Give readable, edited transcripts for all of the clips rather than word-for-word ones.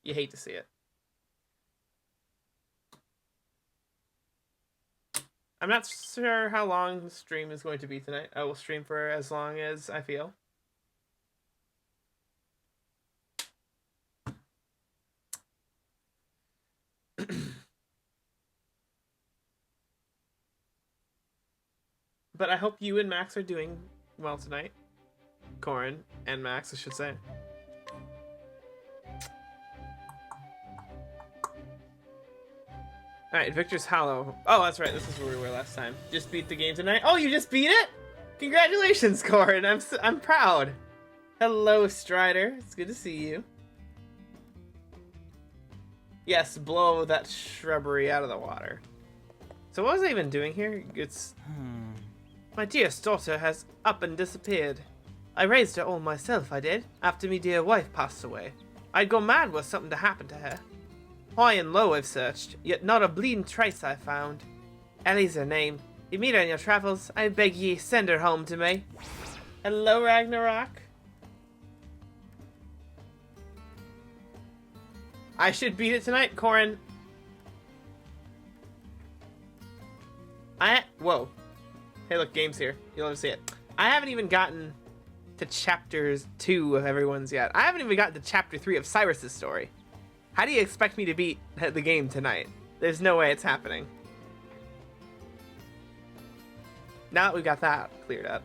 You hate to see it. I'm not sure how long the stream is going to be tonight. I will stream for as long as I feel. But I hope you and Max are doing well tonight. Corin and Max, I should say. Alright, Victor's Hollow. Oh, that's right. This is where we were last time. Just beat the game tonight. Oh, you just beat it? Congratulations, Corin. I'm proud. Hello, Strider. It's good to see you. Yes, blow that shrubbery out of the water. So what was I even doing here? It's... My dearest daughter has up and disappeared. I raised her all myself, I did, after me dear wife passed away. I'd go mad was something to happen to her. High and low I've searched, yet not a bleeding trace I found. Ellie's her name. You meet her in your travels, I beg ye send her home to me. Hello, Ragnarok. I should beat it tonight, Corin. Whoa. Hey, look, game's here. You'll never see it. I haven't even gotten to chapters 2 of everyone's yet. I haven't even gotten to chapter 3 of Cyrus's story. How do you expect me to beat the game tonight? There's no way it's happening. Now that we've got that cleared up.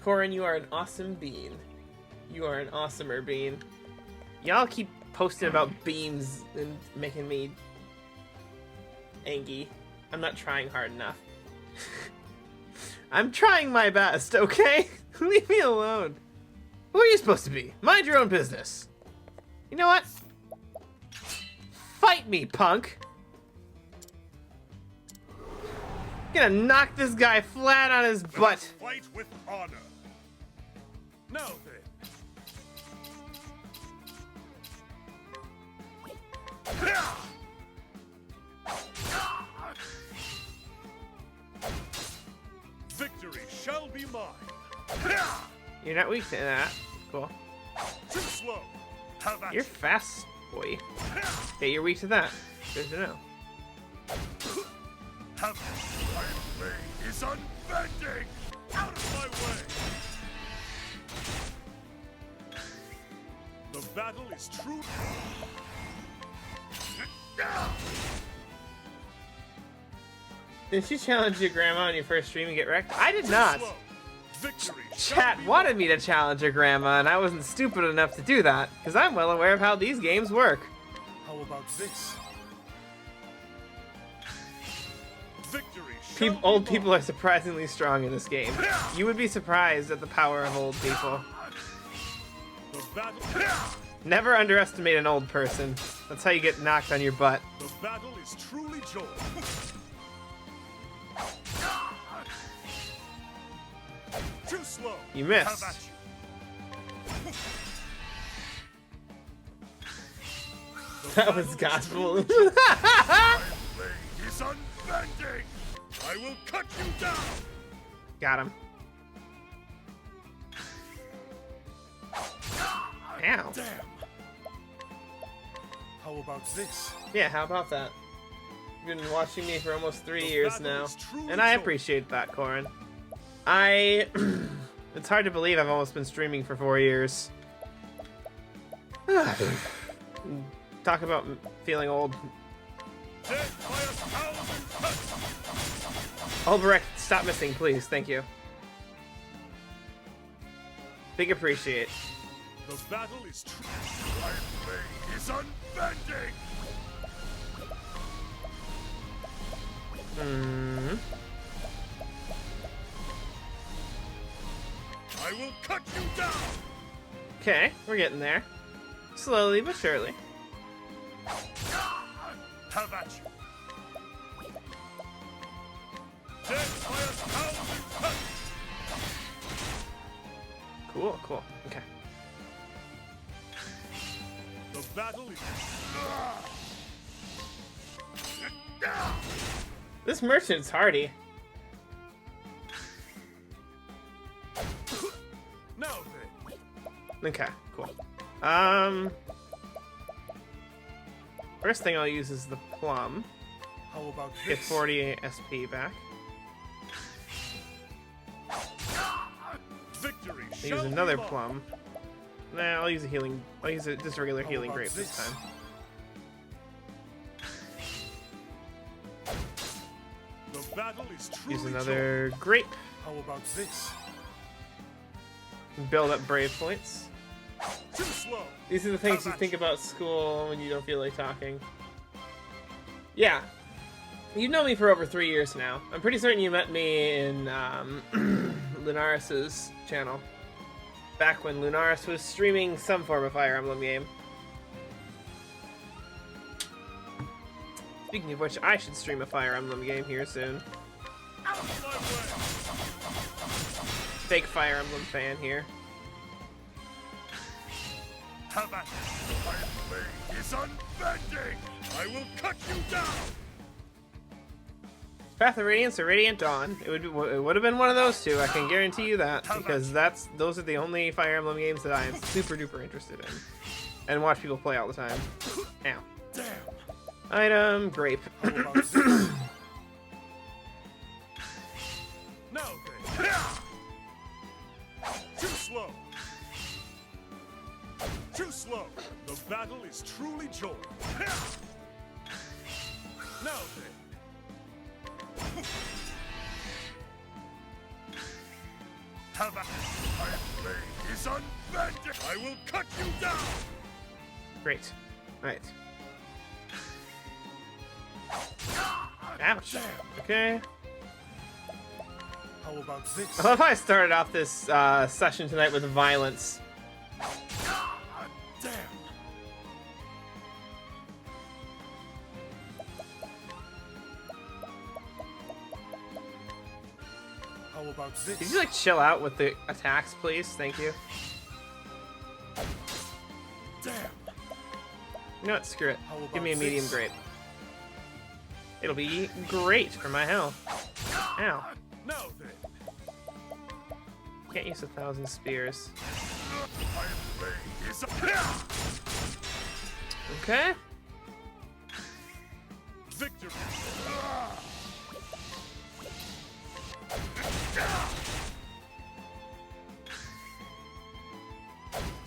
Corin, you are an awesome bean. You are an awesomer bean. Y'all keep posting about beans and making me angry. I'm not trying hard enough. I'm trying my best, okay? Leave me alone. Who are you supposed to be? Mind your own business. You know what? Fight me, punk. Gonna knock this guy flat on his butt. Fight with honor. Now then. Victory shall be mine. You're not weak to that. Cool. Too slow. Have at You're you. fast, boy. Okay, you're weak to that. Good to know. Have my blade is unbending. Out of my way. The battle is true. Did you challenge your grandma on your first stream and get wrecked? I did not. Slow. Victory Chat shall be wanted mine. me to challenge your grandma, and I wasn't stupid enough to do that, because I'm well aware of how these games work. How about this? Victory shall be Old mine. people are surprisingly strong in this game. You would be surprised at the power of old people. The battle. Never underestimate an old person. That's how you get knocked on your butt. The battle is truly joy. Too slow. You missed. Have at you. That was gospel. My blade is unbending. I will cut you down. Got him. Ow. Damn. How about this? Yeah, how about that? You've been watching me for almost 3 years battle now, is truly and I joy. appreciate that, Corin. It's hard to believe I've almost been streaming for 4 years. Talk about feeling old. Death by 1,000 cuts. Albrecht, stop missing, please. Thank you. Big appreciate. The battle is true. My blade is unbending. I will cut you down. Okay, we're getting there. Slowly but surely. Have at you. Death by 1,000 cuts. Cool, cool. Okay. The battle is. This merchant's hardy. Now then. Okay, cool. First thing I'll use is the plum. How about Get this? 40 SP back. Victory. I'll shall use be another mine. plum. Nah, I'll use a healing. I'll use just a regular How healing about grape this this? time. The battle is truly Use another grape. joined. How about this? Build up brave points. Too slow. These are the things How you about think about school when you don't feel like talking. Yeah. You've known me for over 3 years now. I'm pretty certain you met me in Lunaris's channel. Back when Lunaris was streaming some form of Fire Emblem game. Speaking of which, I should stream a Fire Emblem game here soon. Out of my Fake Fire Emblem fan here. way. Have at it. My blade is unbending. I will cut you down. Path of Radiance or Radiant Dawn. It would have been one of those two. I can guarantee you that, because those are the only Fire Emblem games that I am super duper interested in and watch people play all the time. Ow. Damn. Item grape. How about this? Now then. Too slow. Too slow. The battle is truly joined. Now then. Have a my blade is unbending. I will cut you down. Great. Alright. Ouch. Okay. How about this? I love how I started off this session tonight with violence. Damn. How about this? Could you like chill out with the attacks, please? Thank you. Damn. You know what? Screw it. How about Give me a medium this? grape. It'll be great for my health. Ow. Now then. Can't use 1,000 spears. My blade is Okay. victory.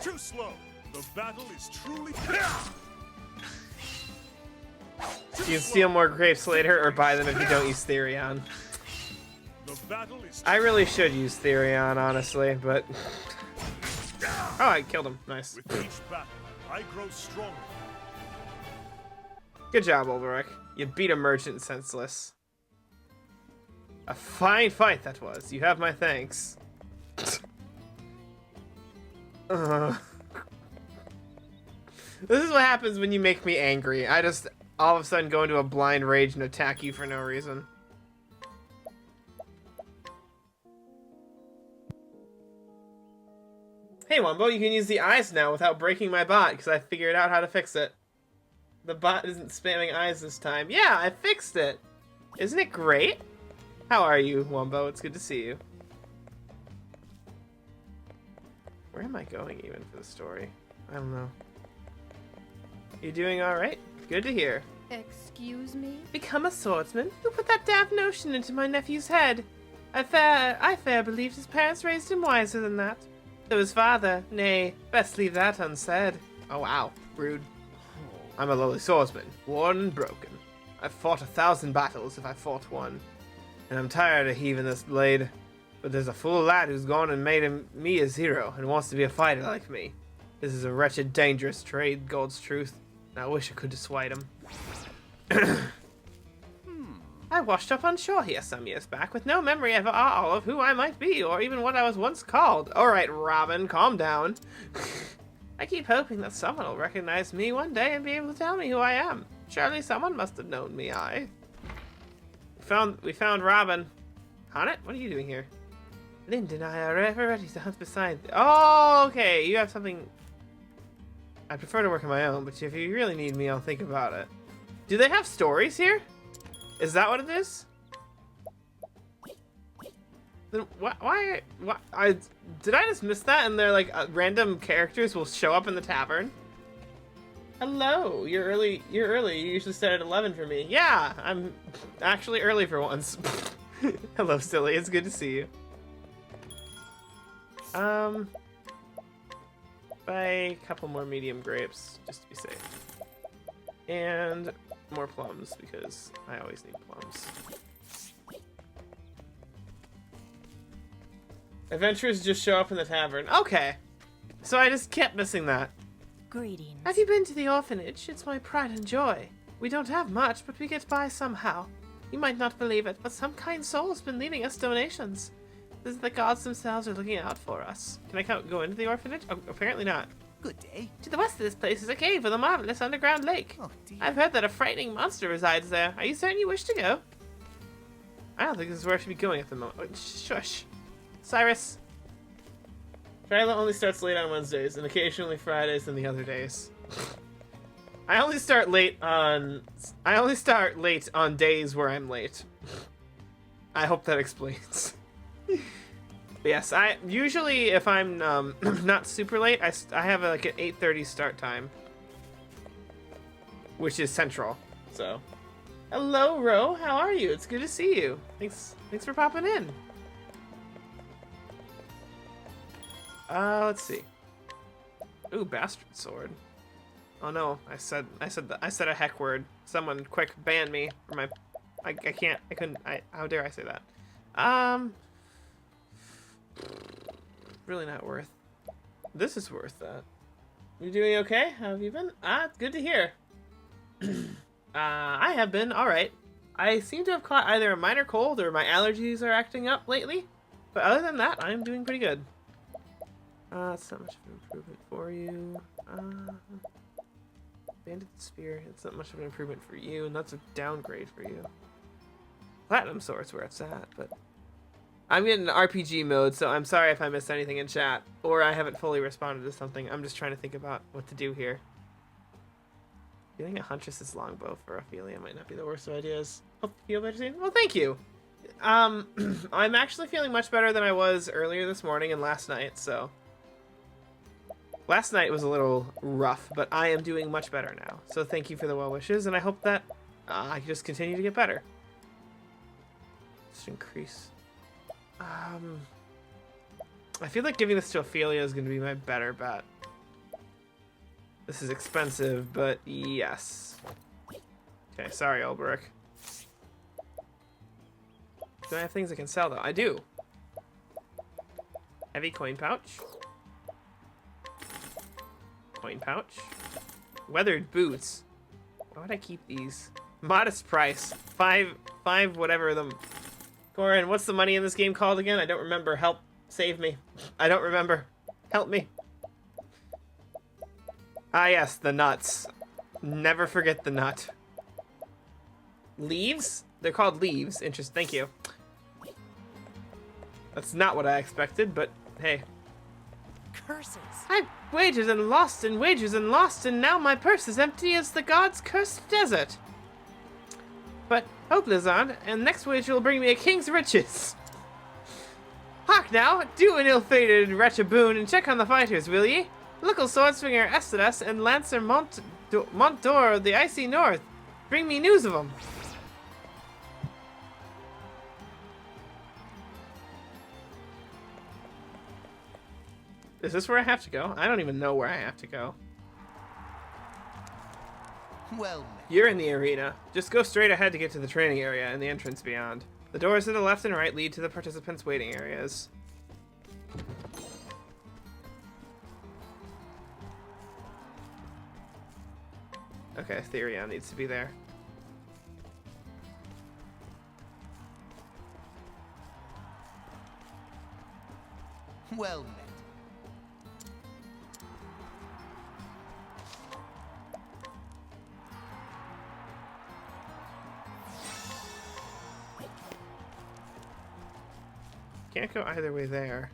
Too slow. The battle is truly. You can steal more grapes later or buy them if you don't use Therion. The battle is. I really should use Therion, honestly, but... Oh, I killed him. Nice. With each battle, I grow stronger. Good job, Ulrich. You beat a merchant senseless. A fine fight that was. You have my thanks. This is what happens when you make me angry. I just all of a sudden go into a blind rage and attack you for no reason. Hey Wumbo, you can use the eyes now without breaking my bot, because I figured out how to fix it. The bot isn't spamming eyes this time. Yeah, I fixed it! Isn't it great? How are you, Wumbo? It's good to see you. Where am I going even for the story? I don't know. You doing alright? Good to hear. Excuse me? Become a swordsman? Who put that daft notion into my nephew's head? I fair believed his parents raised him wiser than that. Though his father, nay, best leave that unsaid. Oh wow, rude. I'm a lowly swordsman, worn and broken. I've fought 1,000 battles if I fought one. And I'm tired of heaving this blade. But there's a fool lad who's gone and made me his hero and wants to be a fighter like me. This is a wretched, dangerous trade, God's truth. And I wish I could dissuade him. I washed up on shore here some years back with no memory at all of who I might be or even what I was once called. Alright, Robin, calm down. I keep hoping that someone will recognize me one day and be able to tell me who I am. Surely someone must have known me, We found Robin. Honnet, what are you doing here? Lind and I are ever ready to hunt beside... Oh, okay, you have something... I prefer to work on my own, but if you really need me, I'll think about it. Do they have stories here? Is that what it is? Then why did I just miss that? And they're like random characters will show up in the tavern. Hello, you're early. You're early. You usually start at 11 for me. Yeah, I'm actually early for once. Hello, silly. It's good to see you. Buy a couple more medium grapes just to be safe, and more plums because I always need plums. Adventurers just show up in the tavern. Okay, so I just kept missing that. Greetings. Have you been to the orphanage? It's my pride and joy. We don't have much, but we get by somehow. You might not believe it, but some kind soul's been leaving us donations. This is the gods themselves are looking out for us. Can I go into the orphanage? Oh, apparently not. Good day. To the west of this place is a cave with a marvelous underground lake. Oh, dear. I've heard that a frightening monster resides there. Are you certain you wish to go? I don't think this is where I should be going at the moment. Oh, shush. Cyrus. Trailer only starts late on Wednesdays and occasionally Fridays and the other days. I only start late on days where I'm late. I hope that explains. Yes, I usually if I'm not super late, I have like an 8:30 start time, which is central. So, hello, Ro. How are you? It's good to see you. Thanks for popping in. Let's see. Ooh, bastard sword. Oh no, I said a heck word. Someone quick ban me for my. I couldn't. How dare I say that? Really not worth. This is worth that. You doing okay? How have you been? Good to hear. I have been alright. I seem to have caught either a minor cold or my allergies are acting up lately. But other than that, I'm doing pretty good. It's not much of an improvement for you. Bandit Spear, it's not much of an improvement for you, and that's a downgrade for you. Platinum Sword's where it's at, but... I'm in RPG mode, so I'm sorry if I missed anything in chat, or I haven't fully responded to something. I'm just trying to think about what to do here. Getting a Huntress's longbow for Ophelia might not be the worst of ideas. Hope you feel better soon. Well, thank you! I'm actually feeling much better than I was earlier this morning and last night, so... Last night was a little rough, but I am doing much better now. So thank you for the well wishes, and I hope that I just continue to get better. Just increase. I feel like giving this to Ophelia is going to be my better bet. This is expensive, but yes. Okay, sorry, Ulbrich. Do I have things I can sell, though? I do. Heavy coin pouch. Coin pouch. Weathered boots. Why would I keep these? Modest price. Five whatever them. Corin, what's the money in this game called again? I don't remember. Help. Save me. I don't remember. Help me. Ah yes, the nuts. Never forget the nut. Leaves? They're called leaves. Interesting. Thank you. That's not what I expected, but hey. Curses. I've wagered and lost and wagers and lost, and now my purse is empty as the god's cursed desert. But hope, Lizard, and next wager will bring me a king's riches. Hark now, do an ill-fated wretch a boon and check on the fighters, will ye? Local swordswinger Estedas and Lancer Montdor of the icy north. Bring me news of them. Is this where I have to go? I don't even know where I have to go. Well met. You're in the arena. Just go straight ahead to get to the training area and the entrance beyond. The doors to the left and right lead to the participants' waiting areas. Okay, Therion needs to be there. Well met. Can't go either way there.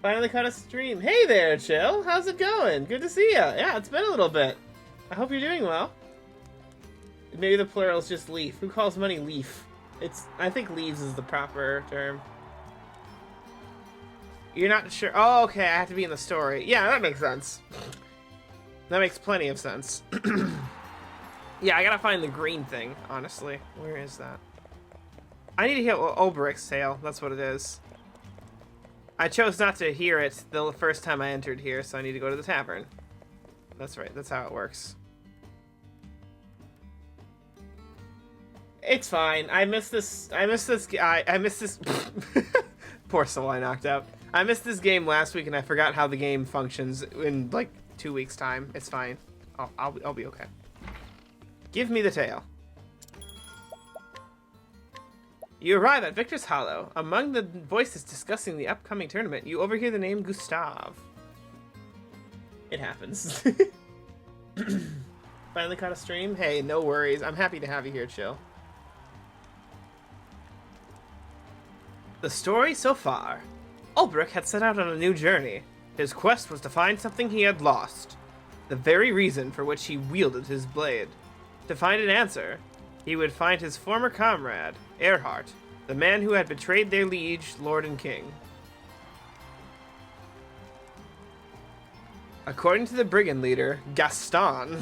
Finally caught a stream. Hey there, Chill. How's it going? Good to see ya. Yeah, it's been a little bit. I hope you're doing well. maybe the plural is just leaf. Who calls money leaf? I think leaves is the proper term. You're not sure. Oh, okay. I have to be in the story. Yeah, that makes sense. That makes plenty of sense. Yeah, I gotta find the green thing, honestly. Where is that? I need to hear Ulbricht's tale. That's what it is. I chose not to hear it the first time I entered here, so I need to go to the tavern. That's right. That's how it works. It's fine. I missed this guy. I missed this. Poor soul I knocked out. I missed this game last week, and I forgot how the game functions in like 2 weeks' time. It's fine. I'll be okay. Give me the tale. You arrive at Victor's Hollow. Among the voices discussing the upcoming tournament, you overhear the name Gustav. It happens. Finally caught a stream? Hey, no worries. I'm happy to have you here, Chill. The story so far. Ulbrich had set out on a new journey. His quest was to find something he had lost. The very reason for which he wielded his blade. To find an answer, he would find his former comrade, Erhardt, the man who had betrayed their liege, lord and king. According to the brigand leader, Gaston,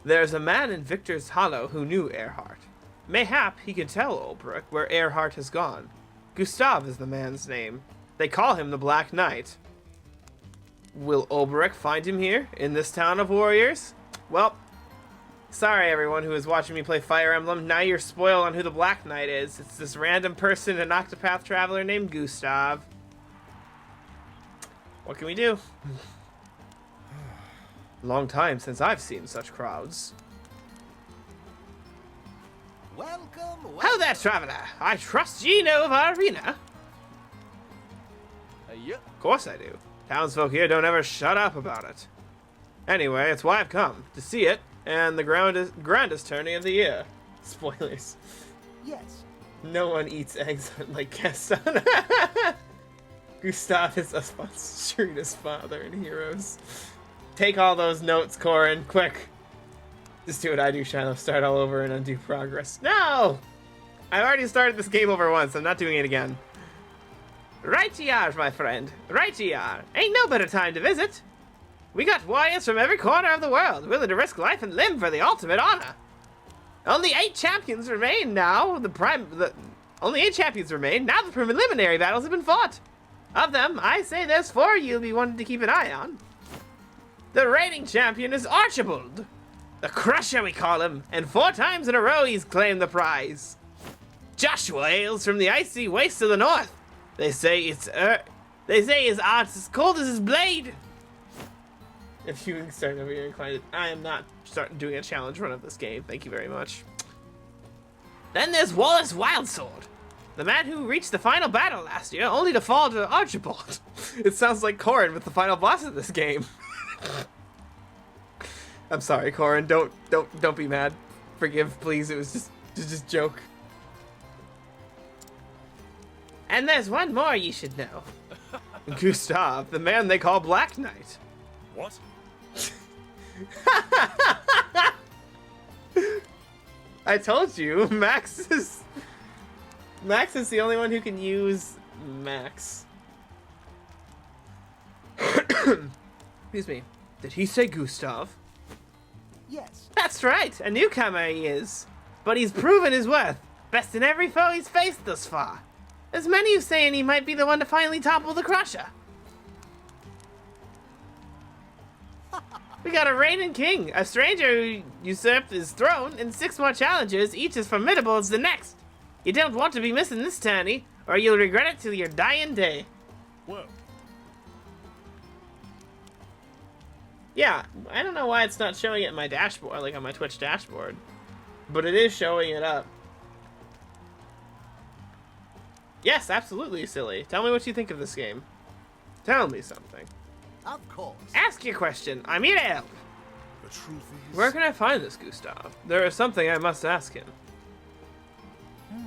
there's a man in Victor's Hollow who knew Erhardt. Mayhap he could tell Ulbrich where Erhardt has gone. Gustav is the man's name. They call him the Black Knight. Will Ulbrich find him here, in this town of warriors? Well, sorry everyone who is watching me play Fire Emblem, now you're spoiled on who the Black Knight is. It's this random person, an Octopath Traveler named Gustav. What can we do? Long time since I've seen such crowds. Welcome. How there, traveler? I trust ye know of our arena. Yep. Of course I do. Townsfolk here don't ever shut up about it. Anyway, it's why I've come, to see it, and the grandest tourney of the year. Spoilers. Yes. No one eats eggs like Gaston. Gustav is Shrina's father in Heroes. Take all those notes, Corin, quick. Just do what I do, Shiloh. Start all over and undo progress. No! I've already started this game over once. I'm not doing it again. Right ye are, my friend. Right ye are. Ain't no better time to visit. We got warriors from every corner of the world, willing to risk life and limb for the ultimate honor. Only 8 champions remain now. Only 8 champions remain. Now the preliminary battles have been fought. Of them, I say there's 4 you'll be wanting to keep an eye on. The reigning champion is Archibald. The Crusher, we call him, and 4 times in a row he's claimed the prize. Joshua hails from the icy wastes to the north. They say his art's as cold as his blade. If you can start over here inclined, I am not doing a challenge run of this game. Thank you very much. Then there's Wallace Wildsword, the man who reached the final battle last year, only to fall to Archibald. It sounds like Corin with the final boss of this game. I'm sorry, Corin. Don't be mad. Forgive, please. It was just a joke. And there's one more you should know. Gustav, the man they call Black Knight. What? I told you, Max is the only one who can use Max. Excuse me. Did he say Gustav? Yes. That's right, a newcomer he is. But he's proven his worth. Best in every foe he's faced thus far. There's many who saying he might be the one to finally topple the Crusher. We got a reigning king, a stranger who usurped his throne, and 6 more challengers, each as formidable as the next. You don't want to be missing this tourney, or you'll regret it till your dying day. Whoa. Yeah, I don't know why it's not showing it in my dashboard, like on my Twitch dashboard. But it is showing it up. Yes, absolutely, silly. Tell me what you think of this game. Tell me something. Of course. Ask your question. I'm here to help. The truth is... Where can I find this Gustav? There is something I must ask him.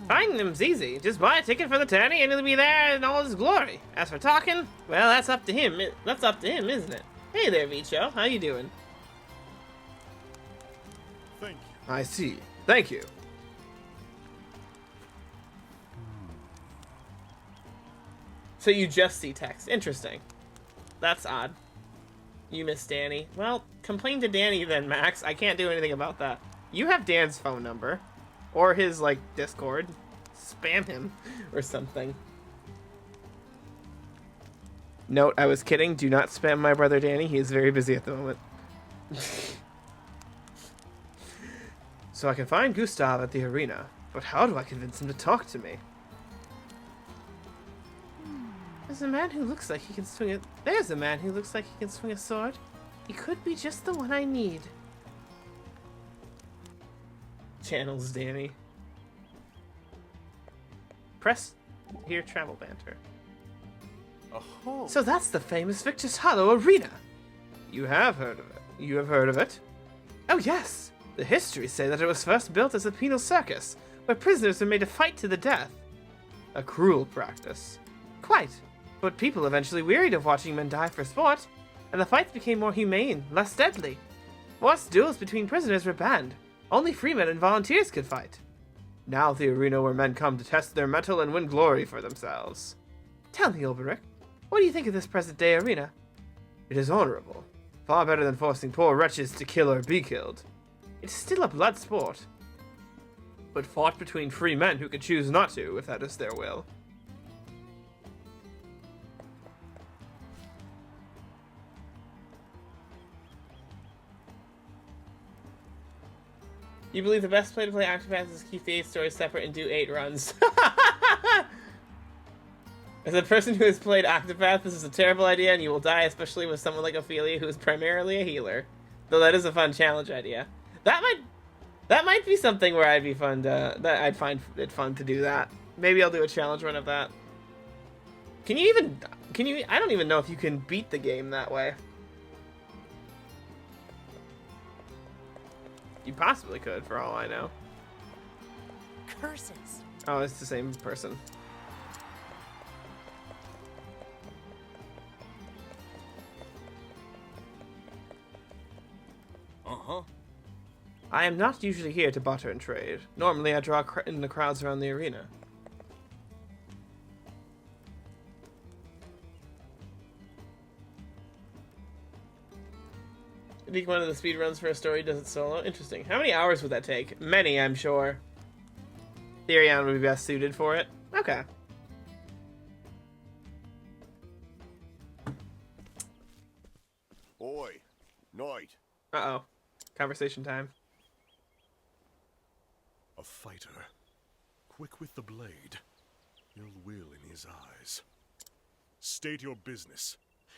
Finding him's easy. Just buy a ticket for the tourney and he'll be there in all his glory. As for talking, well, that's up to him. That's up to him, isn't it? Hey there, Vicho. How you doing? Thank you. I see. Thank you. So you just see text. Interesting. That's odd. You miss Danny. Well, complain to Danny then, Max. I can't do anything about that. You have Dan's phone number. Or his, like, Discord. Spam him or something. Note, I was kidding. Do not spam my brother Danny. He is very busy at the moment. So I can find Gustav at the arena. But how do I convince him to talk to me? There's a man who looks like he can swing a... There's a man who looks like he can swing a sword. He could be just the one I need. Channels Danny. Press here, travel banter. Oh. So that's the famous Victor's Hollow Arena. You have heard of it. You have heard of it? Oh yes. The histories say that it was first built as a penal circus, where prisoners were made to fight to the death. A cruel practice. Quite. But people eventually wearied of watching men die for sport, and the fights became more humane, less deadly. Once duels between prisoners were banned, only freemen and volunteers could fight. Now the arena where men come to test their mettle and win glory for themselves. Tell me, Ulberich, what do you think of this present-day arena? It is honorable. Far better than forcing poor wretches to kill or be killed. It is still a blood sport, but fought between free men who could choose not to, if that is their will. You believe the best way to play Octopath is to keep the 8 stories separate and do 8 runs. As a person who has played Octopath, this is a terrible idea and you will die, especially with someone like Ophelia who is primarily a healer. Though that is a fun challenge idea. That might be something where I'd be fun to... I'd find it fun to do that. Maybe I'll do a challenge run of that. Can you even... I don't even know if you can beat the game that way. You possibly could, for all I know. Curses. Oh, it's the same person. Uh-huh. I am not usually here to barter and trade. Normally, I draw in the crowds around the arena. I think one of the speed runs for a story does it solo. Interesting. How many hours would that take? Many, I'm sure. Therion would be best suited for it. Okay. Oi, Knight. Uh-oh. Conversation time. A fighter. Quick with the blade. Ill will in his eyes. State your business.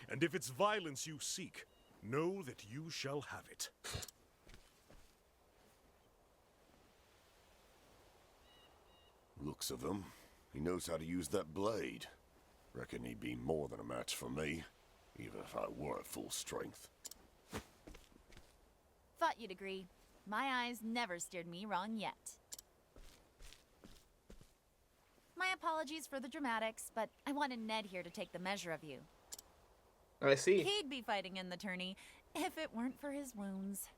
And if it's violence you seek, know that you shall have it. Looks of him. He knows how to use that blade. Reckon he'd be more than a match for me, even if I were at full strength. Thought you'd agree. My eyes never steered me wrong yet. My apologies for the dramatics, but I wanted Ned here to take the measure of you. I see. He'd be fighting in the tourney if it weren't for his wounds.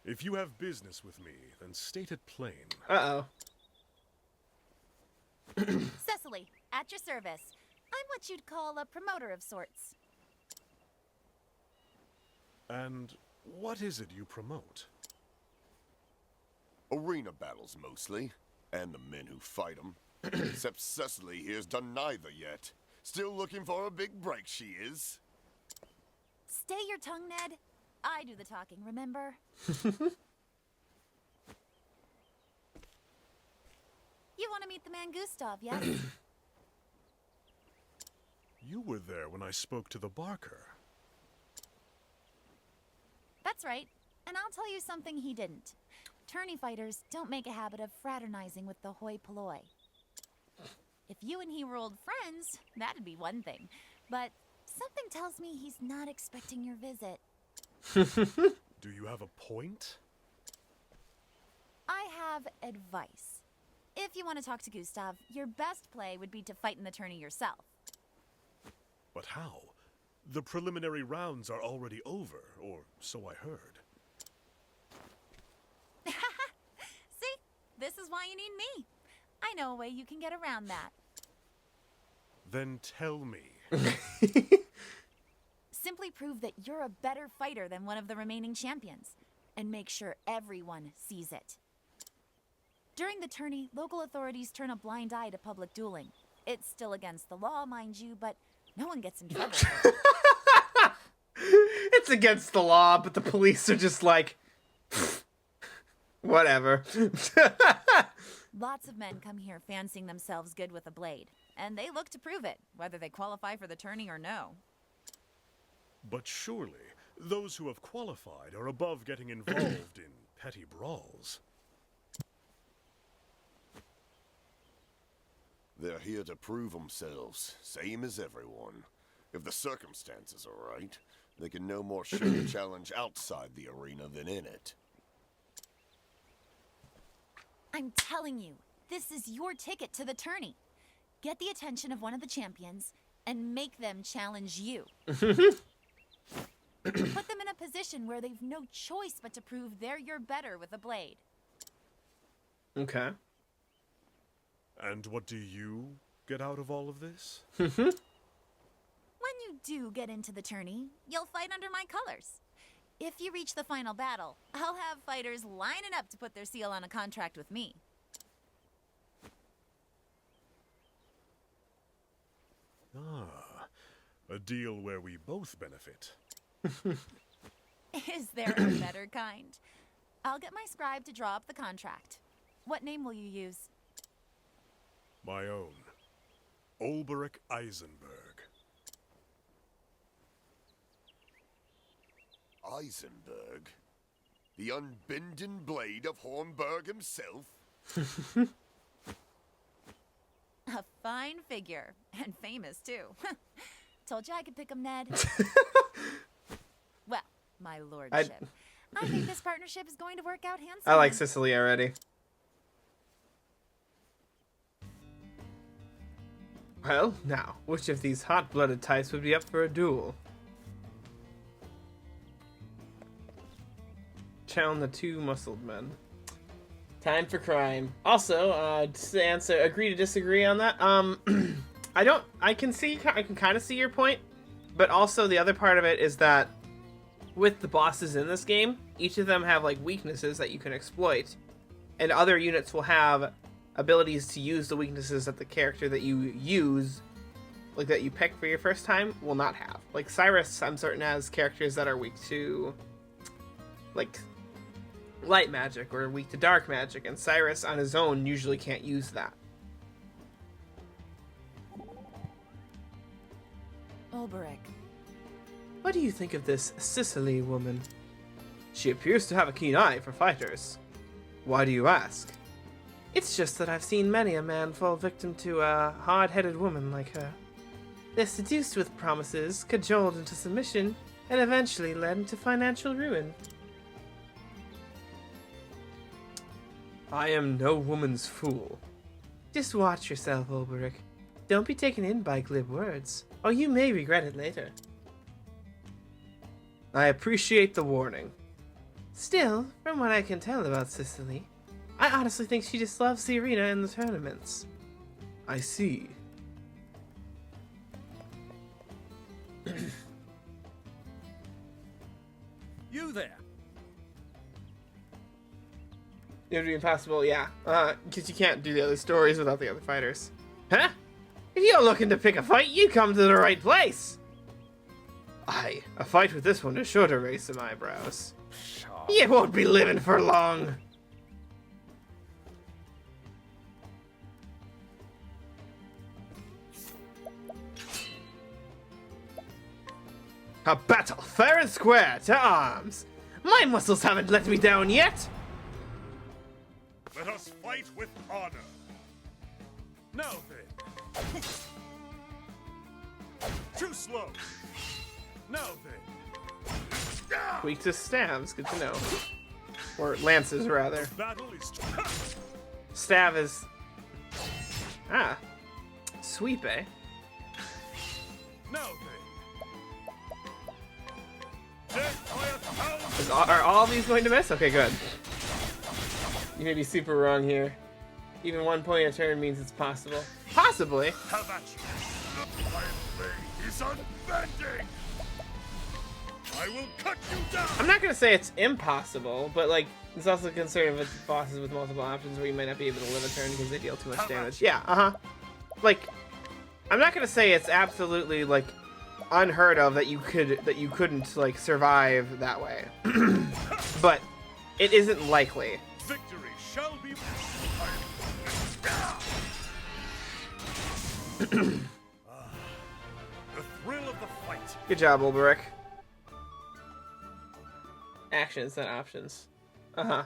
If you have business with me, then state it plain. Uh-oh. Cecily, at your service. I'm what you'd call a promoter of sorts. And what is it you promote? Arena battles, mostly. And the men who fight them. Except Cecily here's done neither yet. Still looking for a big break, she is. Stay your tongue, Ned. I do the talking, remember? You want to meet the man Gustav, yes? You were there when I spoke to the Barker. That's right. And I'll tell you something he didn't. Tourney fighters don't make a habit of fraternizing with the hoi polloi. If you and he were old friends, that'd be one thing. But something tells me he's not expecting your visit. Do you have a point? I have advice. If you want to talk to Gustav, your best play would be to fight in the tourney yourself. But how? The preliminary rounds are already over, or so I heard. why you need me. I know a way you can get around that. Then tell me. Simply prove that you're a better fighter than one of the remaining champions, and make sure everyone sees it. During the tourney, local authorities turn a blind eye to public dueling. It's still against the law, mind you, but no one gets in trouble. It's against the law, but the police are just like, whatever. Lots of men come here fancying themselves good with a blade, and they look to prove it, whether they qualify for the tourney or no. But surely, those who have qualified are above getting involved in petty brawls. They're here to prove themselves, same as everyone. If the circumstances are right, they can no more show the challenge outside the arena than in it. I'm telling you, this is your ticket to the tourney. Get the attention of one of the champions and make them challenge you. Put them in a position where they've no choice but to prove they're your better with a blade. Okay. And what do you get out of all of this? When you do get into the tourney, you'll fight under my colors. If you reach the final battle, I'll have fighters lining up to put their seal on a contract with me. Ah, a deal where we both benefit. Is there a better kind? I'll get my scribe to draw up the contract. What name will you use? My own. Ulberich Eisenberg. Eisenberg? The unbending blade of Hornburg himself? A fine figure, and famous too. Told you I could pick him, Ned. Well, my lordship. I think this partnership is going to work out handsomely. I like Sicily already. Well, now, which of these hot-blooded types would be up for a duel? Challenge the two muscled men. Time for crime. Also, just to answer, agree to disagree on that. I can kind of see your point, but also the other part of it is that with the bosses in this game, each of them have like weaknesses that you can exploit, and other units will have abilities to use the weaknesses that the character that you use, like that you pick for your first time, will not have. Like Cyrus, I'm certain, has characters that are weak to like light magic or weak to dark magic, and Cyrus on his own usually can't use that. Ulberich. What do you think of this Sicily woman? She appears to have a keen eye for fighters. Why do you ask? It's just that I've seen many a man fall victim to a hard-headed woman like her. They're seduced with promises, cajoled into submission, and eventually led into financial ruin. I am no woman's fool. Just watch yourself, Ulberich. Don't be taken in by glib words, or you may regret it later. I appreciate the warning. Still, from what I can tell about Sicily, I honestly think she just loves the arena and the tournaments. I see. You there. It would be impossible, yeah. Because you can't do the other stories without the other fighters. Huh? If you're looking to pick a fight, you come to the right place. Aye, a fight with this one is sure to raise some eyebrows. Sure. You won't be living for long. A battle fair and square, to arms. My muscles haven't let me down yet. Let us fight with honor. Now then. Too slow. Now then. Weak to stabs, good to know. Or lances, rather. Battle is Stab is... Ah. Sweep, eh? now then. Death by 1,000. Are all these going to miss? Okay, good. You may be super wrong here. Even 1 point a turn means it's possible. Possibly. How about you? My blade is unbending. I will cut you down. I'm not gonna say it's impossible, but like, there's also a concern of bosses with multiple options where you might not be able to live a turn because they deal too much damage. Yeah, Like, I'm not gonna say it's absolutely like unheard of that you couldn't like survive that way, but it isn't likely. Victory shall be. The thrill of the fight. Good job, Ulberich. Actions, not options. The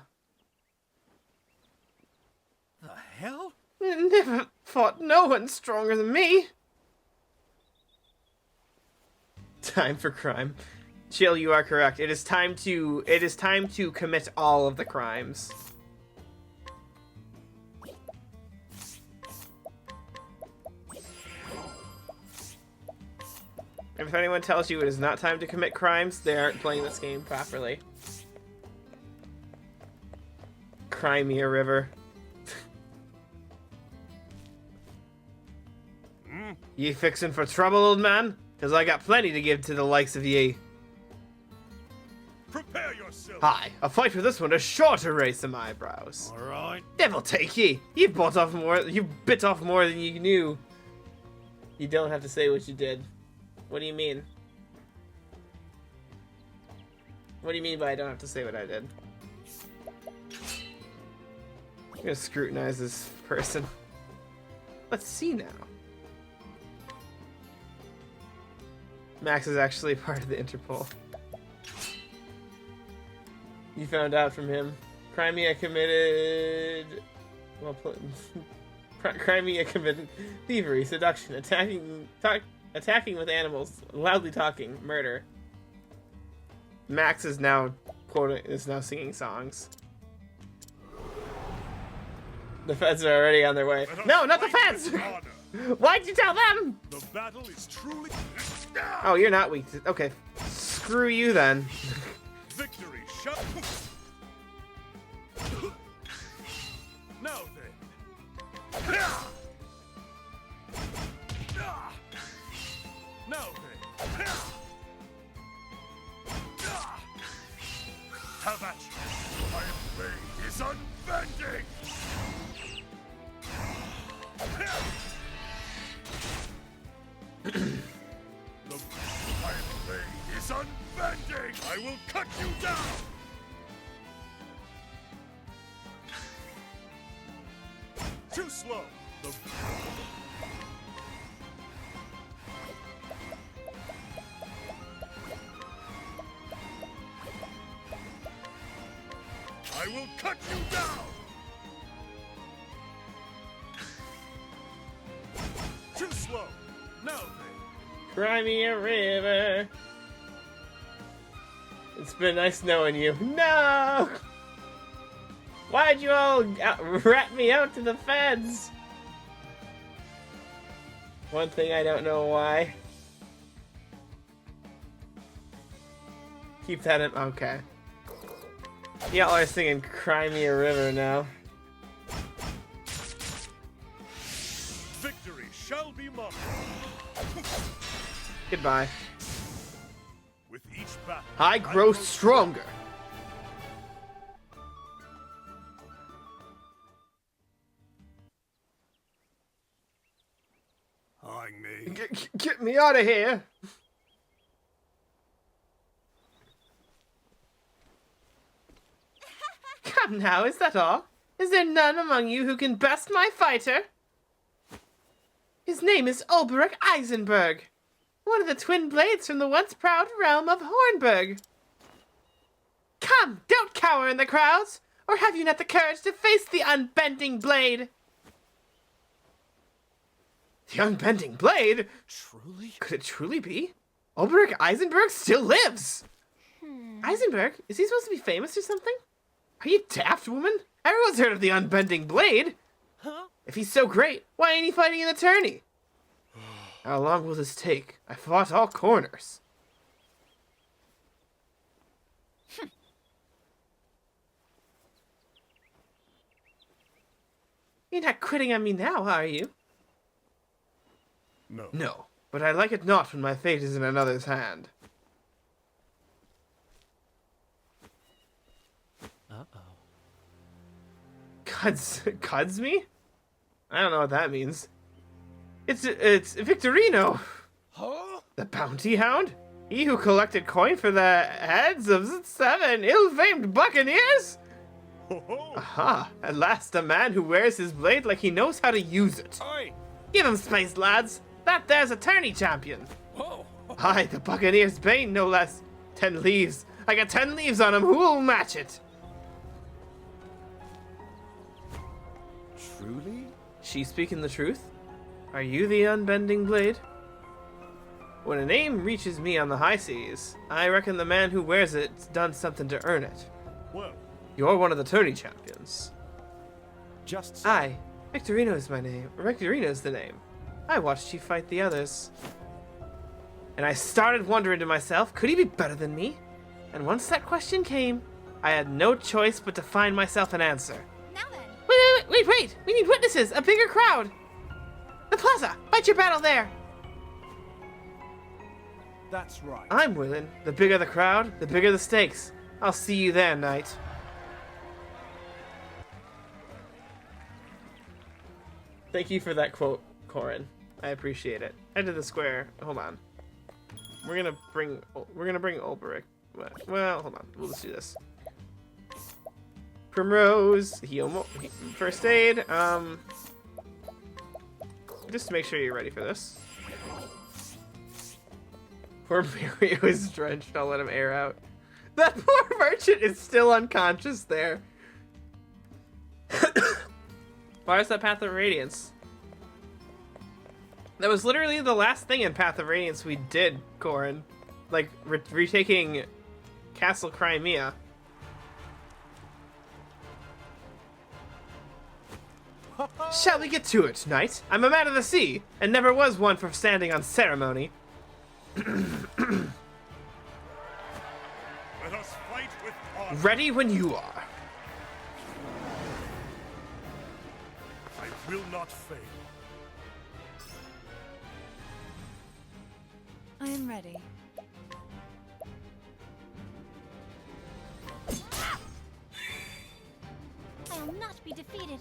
hell? Never fought no one stronger than me. Time for crime. Chill, you are correct. It is time to commit all of the crimes. If anyone tells you it is not time to commit crimes, they aren't playing this game properly. Crimea River. Ye fixin' for trouble, old man? 'Cause I got plenty to give to the likes of ye. Prepare yourself. Hi, a fight for this one is sure to raise some eyebrows. All right. Devil take ye! You bit off more than you knew. You don't have to say what you did. What do you mean? What do you mean by I don't have to say what I did? I'm gonna scrutinize this person. Let's see now. Max is actually part of the Interpol. You found out from him. Crimea committed... Well, Crimea committed thievery, seduction, attacking with animals, loudly talking, murder. Max is now singing songs. The feds are already on their way. No, not the feds! Why'd you tell them? The battle is truly. Oh, you're not weak. Okay, screw you then. Victory shall. Now then. Now then. How about you? My blade is unbending. My blade is unbending. I will cut you down. Too slow. I will cut you down. Too slow. Now then. Crimea River. It's been nice knowing you. No! Why'd you all rat me out to the feds? One thing I don't know why. Keep that in. Okay. Y'all are singing Crimea River now. Victory shall be mine. Goodbye. With each battle, I grow stronger. eyeing me. Get me out of here. Come now, is that all? Is there none among you who can best my fighter? His name is Ulberich Eisenberg, one of the twin blades from the once proud realm of Hornburg. Come, don't cower in the crowds, or have you not the courage to face the unbending blade? The unbending blade? Truly? Could it truly be? Ulberich Eisenberg still lives! Eisenberg? Is he supposed to be famous or something? Are you daft, woman? Everyone's heard of the unbending blade. Huh? If he's so great, why ain't he fighting in the tourney? How long will this take? I fought all corners. You're not quitting on me now, are you? No. No, but I like it not when my fate is in another's hand. Uh-oh. Cuds me? I don't know what that means. It's Victorino, Huh? the bounty hound? He who collected coin for the heads of 7 ill-famed buccaneers? Ho ho! Aha, at last a man who wears his blade like he knows how to use it. Oi! Give him space, lads. That there's a tourney champion. Whoa! Aye, the Buccaneer's bane, no less. 10 leaves. I got 10 leaves on him. Who'll match it? Truly? She speaking the truth? Are you the unbending blade? When a name reaches me on the high seas, I reckon the man who wears it's done something to earn it. Well, You're one of the tourney champions. just so. Aye, Victorino's my name. Victorino's the name. I watched you fight the others. And I started wondering to myself, could he be better than me? And once that question came, I had no choice but to find myself an answer. Now then, Wait! We need witnesses! A bigger crowd! The plaza! Fight your battle there! That's right. I'm willing. The bigger the crowd, the bigger the stakes. I'll see you there, knight. Thank you for that quote, Corin. I appreciate it. Head to the square. Hold on. We're gonna bring Ulbrich. Well, hold on. We'll just do this. Primrose, first aid. Just to make sure you're ready for this. Poor Mario is drenched. I'll let him air out. That poor merchant is still unconscious there. Why is that Path of Radiance? That was literally the last thing in Path of Radiance we did, Corin. Like, retaking Castle Crimea. Shall we get to it, knight? I'm a man of the sea, and never was one for standing on ceremony. Let us fight with honor. Ready when you are. I will not fail. I am ready. I will not be defeated.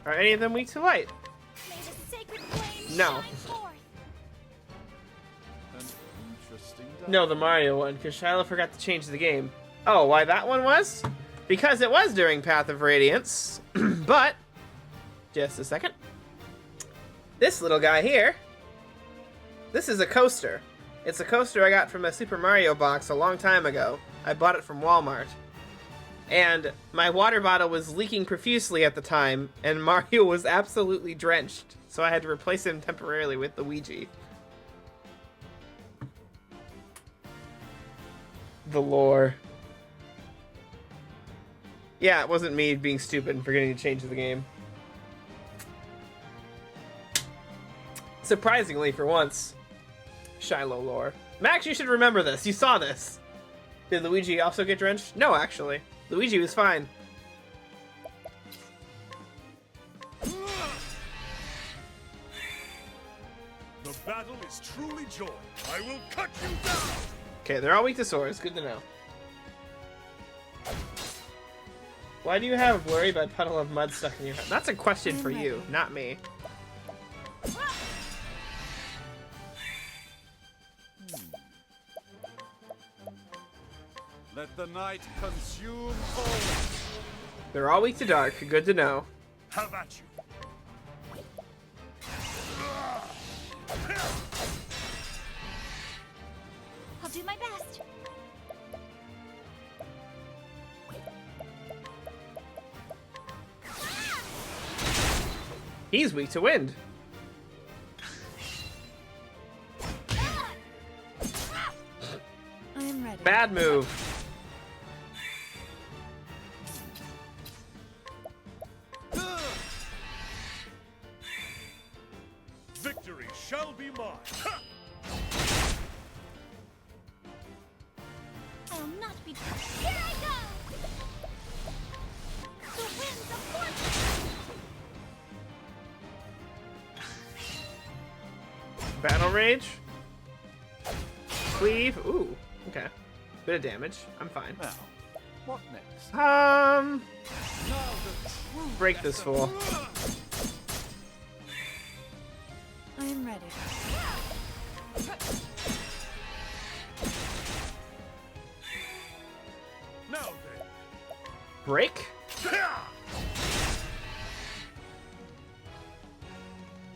Are any of them weak to light? May the sacred flame No. shine forth. An interesting No, the Mario one, because Shiloh forgot to change the game. Oh, why that one was? Because it was during Path of Radiance. But, just a second. This little guy here, this is a coaster. It's a coaster I got from a Super Mario box a long time ago. I bought it from Walmart. And my water bottle was leaking profusely at the time, and Mario was absolutely drenched. So I had to replace him temporarily with Luigi. The lore. Yeah, it wasn't me being stupid and forgetting to change the game. Surprisingly, for once. Shiloh lore. Max, you should remember this. You saw this. Did Luigi also get drenched? No, actually. Luigi was fine. The battle is truly joy. I will cut you down. Okay, they're all weak to swords. Good to know. Why do you have worry by puddle of mud stuck in your head? That's a question for you, not me. Let the night consume all. They're all weak to dark. Good to know. Have at you. I'll do my best. He's weak to wind. I am ready. Bad move. Victory shall be mine. Ha! I will not be. Here I go! The winds of fortune! Battle Rage. Cleave. Ooh, okay. Bit of damage. I'm fine. Now, what next? Break this fool. I am ready. Now then. Break?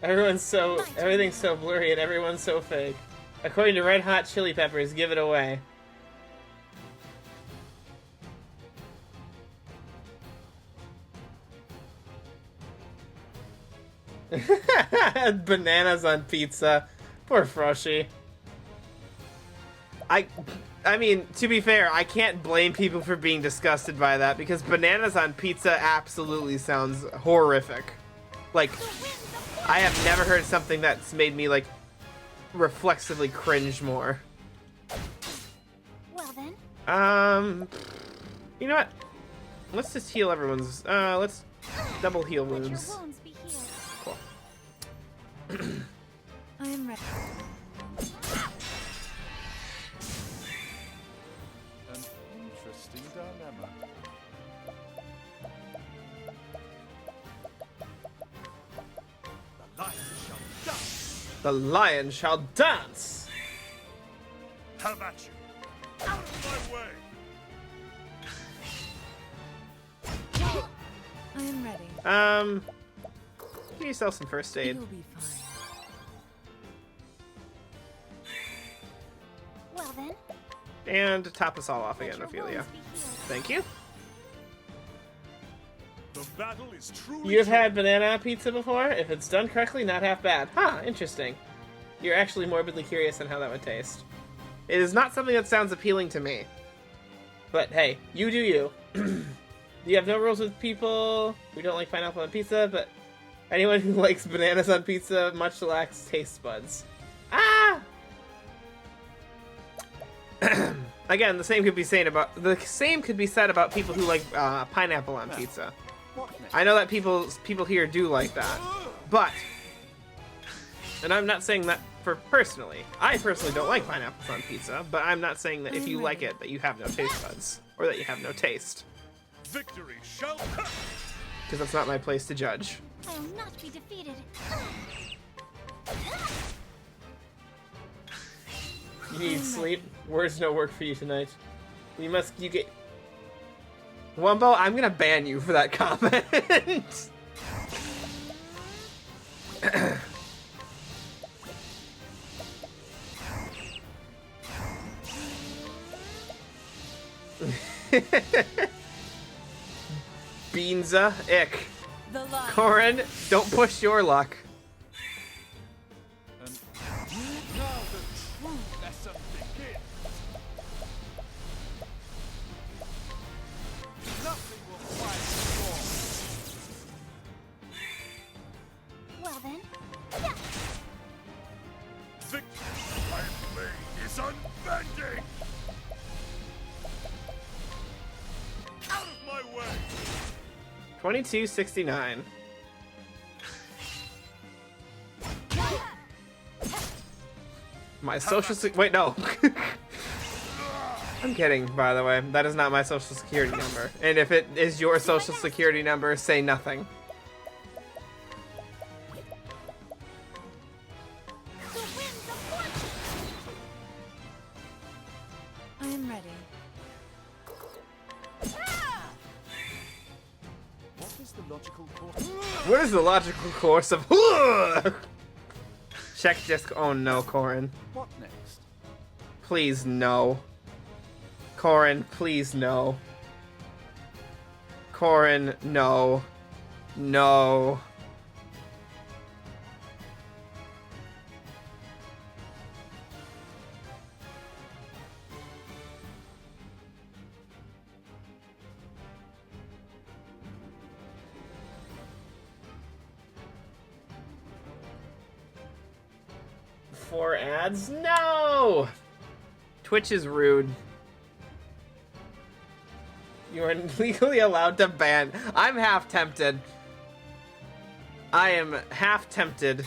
Everything's so blurry and everyone's so fake. According to Red Hot Chili Peppers, give it away. Bananas on pizza. Poor Froshy. I mean, to be fair, I can't blame people for being disgusted by that because bananas on pizza absolutely sounds horrific. Like, I have never heard something that's made me, like, reflexively cringe more. Well then. You know what? Let's just heal everyone's, let's double heal Let your wounds. wounds be healed. Cool. I am ready. An interesting dilemma. The lion shall The lion shall dance. dance! Have at you. Out of my way. I am ready. Give yourself some first aid. You'll be fine. Well then. And top us all off Let again, your Ophelia. wounds be healed. Thank you. The battle is truly. You've had banana pizza before? If it's done correctly, not half bad. Huh, interesting. You're actually morbidly curious on how that would taste. It is not something that sounds appealing to me. But hey, you do you. You have no rules with people who don't like pineapple on pizza, but anyone who likes bananas on pizza much lacks taste buds. Ah! Again, the same could be said about people who like pineapple on pizza. What next? I know that people here do like that, but, and I'm not saying that for personally. I personally don't like pineapples on pizza, but I'm not saying that if you like it that you have no taste buds or that you have no taste, Victory shall. because that's not my place to judge. I will not be defeated. You need sleep. Words don't work for you tonight. You get. Wumbo, I'm gonna ban you for that comment. Beanza, ick. The lion. Corin, don't push your luck. And now the true lesson begins. Nothing will fight Well then. Victory. My blade is unbending. Out of my way. 2269. My social wait, no. I'm kidding, by the way. That is not my social security number. And if it is your social security number, say nothing. The winds of fortune. I am ready. What is the logical course? What is the logical course of check disc? Oh no, Corin. What next? Please no. Corin, please no. Corin, no. No. For ads? No! Twitch is rude. You are legally allowed to ban. I'm half tempted. I am half tempted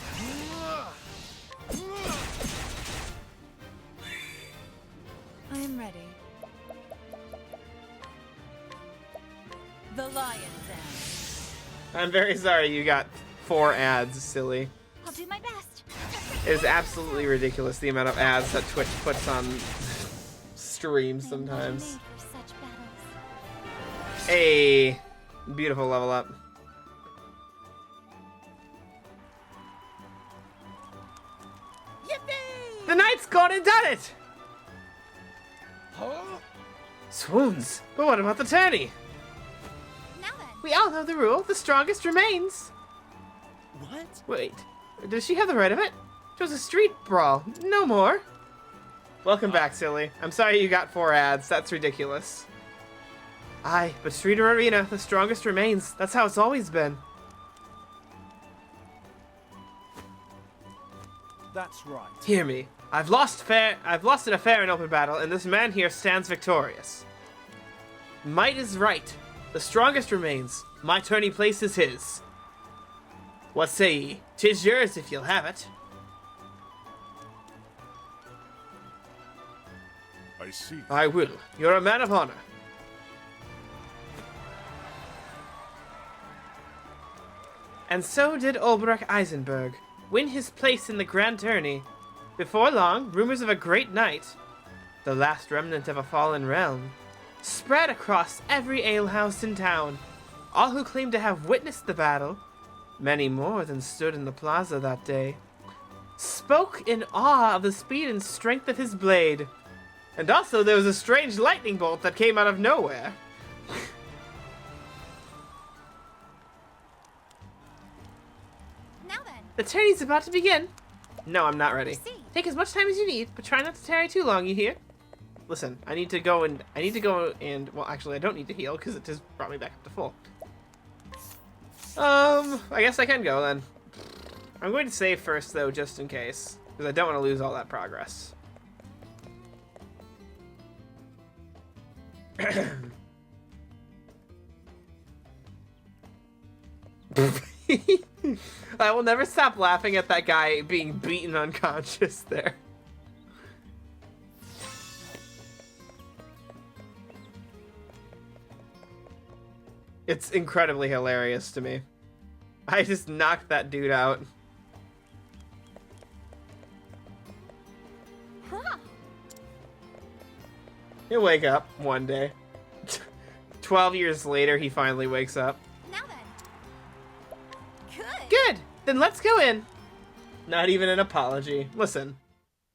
lion's den. I'm very sorry you got 4 ads, silly. I'll do my best. It is absolutely ridiculous the amount of ads that Twitch puts on streams sometimes. I'm not made for such battles. Hey, beautiful level up. Yippee! The knight's gone and done it! Huh? Swoons, but what about the tourney? Now then. We all know the rule, the strongest remains. What? Wait, does she have the right of it? It was a street brawl, no more. Welcome back, silly. I'm sorry you got 4 ads, that's ridiculous. Aye, but street or arena, the strongest remains. That's how it's always been. That's right. Hear me. I've lost in a fair and open battle, and this man here stands victorious. Might is right. The strongest remains. My tourney place is his. What say ye? 'Tis yours if you'll have it. I see. I will. You're a man of honor. And so did Ulbrich Eisenberg win his place in the grand tourney. Before long, rumors of a great night, the last remnant of a fallen realm, spread across every alehouse in town. All who claimed to have witnessed the battle, many more than stood in the plaza that day, spoke in awe of the speed and strength of his blade. And also there was a strange lightning bolt that came out of nowhere. Now then. The tourney's about to begin. No, I'm not ready. Proceed. Take as much time as you need, but try not to tarry too long, you hear? Listen, I need to go and, well, actually, I don't need to heal, because it just brought me back up to full. I guess I can go, then. I'm going to save first, though, just in case, because I don't want to lose all that progress. I will never stop laughing at that guy being beaten unconscious there. It's incredibly hilarious to me. I just knocked that dude out. Huh. He'll wake up one day. 12 years later, he finally wakes up. Now then. Good. Good! Then let's go in. Not even an apology. Listen,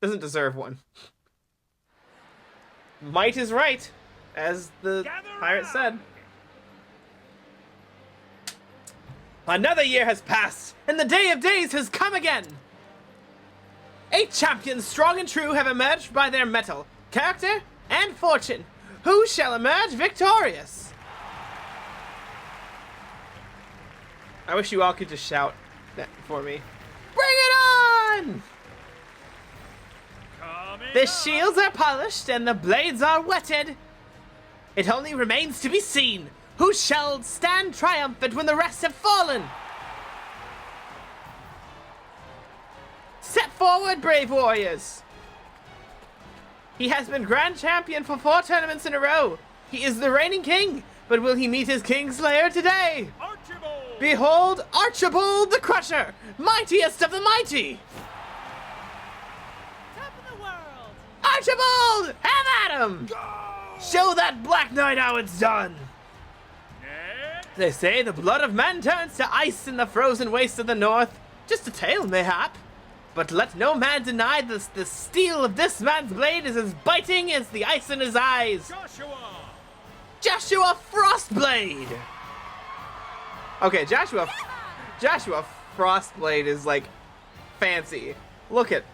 doesn't deserve one. Might is right, as the pirate said. Another year has passed, and the day of days has come again. 8 champions, strong and true, have emerged by their mettle, character, and fortune. Who shall emerge victorious? I wish you all could just shout that for me. Bring it on! The shields are polished and the blades are whetted. It only remains to be seen who shall stand triumphant when the rest have fallen. Step forward, brave warriors. He has been grand champion for 4 tournaments in a row. He is the reigning king, but will he meet his kingslayer today? Archibald! Behold, Archibald the Crusher, mightiest of the mighty. Top of the world! Archibald, have at him! Show that Black Knight how it's done. They say the blood of men turns to ice in the frozen wastes of the north. Just a tale, mayhap. But let no man deny the steel of this man's blade is as biting as the ice in his eyes. Joshua Frostblade! Okay, Joshua Frostblade is like fancy. Look at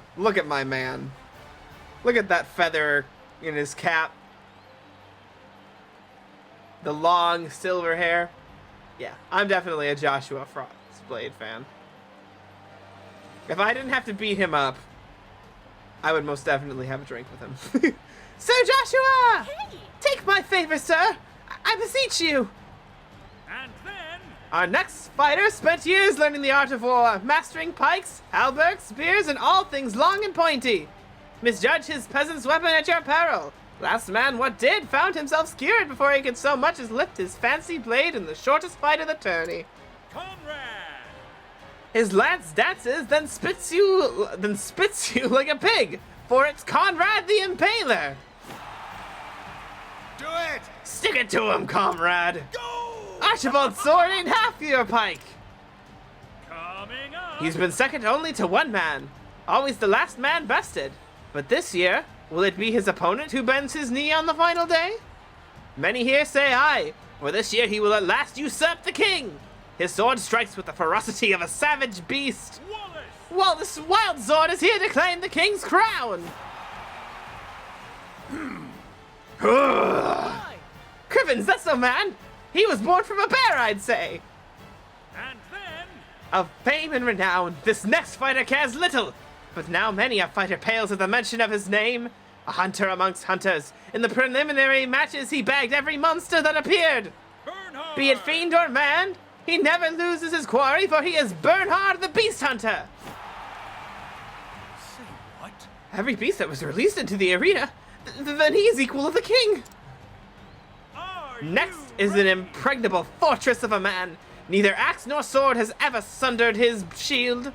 my man. Look at that feather in his cap. The long silver hair. Yeah, I'm definitely a Joshua Frostblade fan. If I didn't have to beat him up, I would most definitely have a drink with him. Sir Joshua! Hey! Take my favor, sir! I beseech you! And then... Our next fighter spent years learning the art of war, mastering pikes, halberds, spears, and all things long and pointy. Misjudge his peasant's weapon at your peril. Last man what did found himself skewered before he could so much as lift his fancy blade in the shortest fight of the tourney. Conrad! His lance dances, then spits you like a pig, for it's Conrad the Impaler. Do it! Stick it to him, comrade. Go! Archibald's sword ain't half your pike. Coming up! He's been second only to one man, always the last man bested. But this year, will it be his opponent who bends his knee on the final day? Many here say aye, for this year he will at last usurp the king. His sword strikes with the ferocity of a savage beast. Wallace! Well, this wild sword is here to claim the king's crown. Crivens, that's no man. He was born from a bear, I'd say. And then... Of fame and renown, this next fighter cares little. But now many a fighter pales at the mention of his name. A hunter amongst hunters. In the preliminary matches, he bagged every monster that appeared. Bernhard! Be it fiend or man, he never loses his quarry, for he is Bernhard the Beast Hunter. Say what? Every beast that was released into the arena, then he is equal of the king. Are Next you is an ready? impregnable fortress of a man. Neither axe nor sword has ever sundered his shield.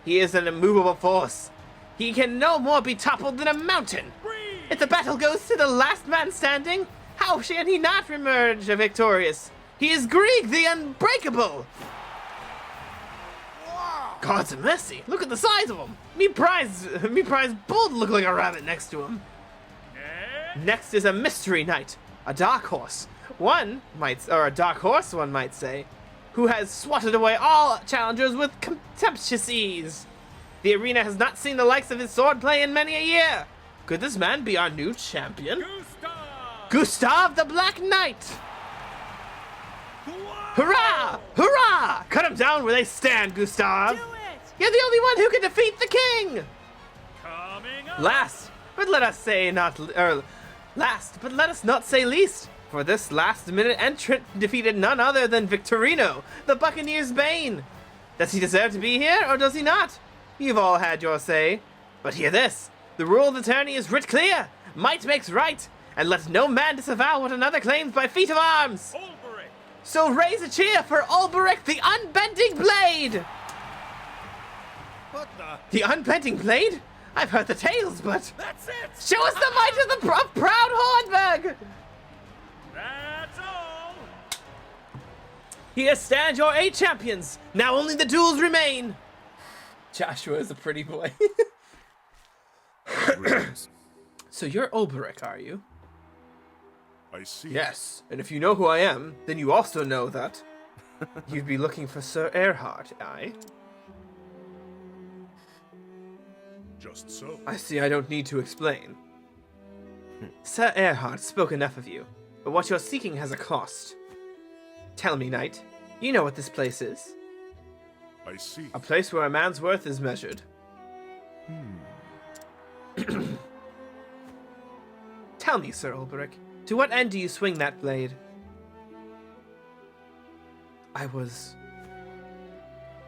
He is an immovable force. He can no more be toppled than a mountain. Breathe! If the battle goes to the last man standing, how shall he not emerge victorious? He is Grieg the Unbreakable. Gods of mercy, look at the size of him. Me prize bull look like a rabbit next to him. Next is a mystery knight, a dark horse. One might say, who has swatted away all challengers with contemptuous ease. The arena has not seen the likes of his swordplay in many a year. Could this man be our new champion? Gustav! Gustav the Black Knight! Whoa! Hurrah! Hurrah! Cut him down where they stand, Gustav! Do it! You're the only one who can defeat the king! Coming up! Last, but let us not say least, for this last-minute entrant defeated none other than Victorino, the Buccaneer's bane. Does he deserve to be here, or does he not? You've all had your say. But hear this, the rule of the tourney is writ clear. Might makes right, and let no man disavow what another claims by feat of arms. Ulberich! So raise a cheer for Ulberich the Unbending Blade! What the? The Unbending Blade? I've heard the tales, but... That's it! Show us the might of the proud Hornberg! That's all! Here stand your 8 champions. Now only the duels remain. Joshua is a pretty boy. So you're Ulberich, are you? I see. Yes, and if you know who I am, then you also know that you'd be looking for Sir Erhard, aye? Just so. I see I don't need to explain. Sir Erhard spoke enough of you, but what you're seeking has a cost. Tell me, knight, you know what this place is? I see. A place where a man's worth is measured. Tell me, Sir Ulberich, to what end do you swing that blade? I was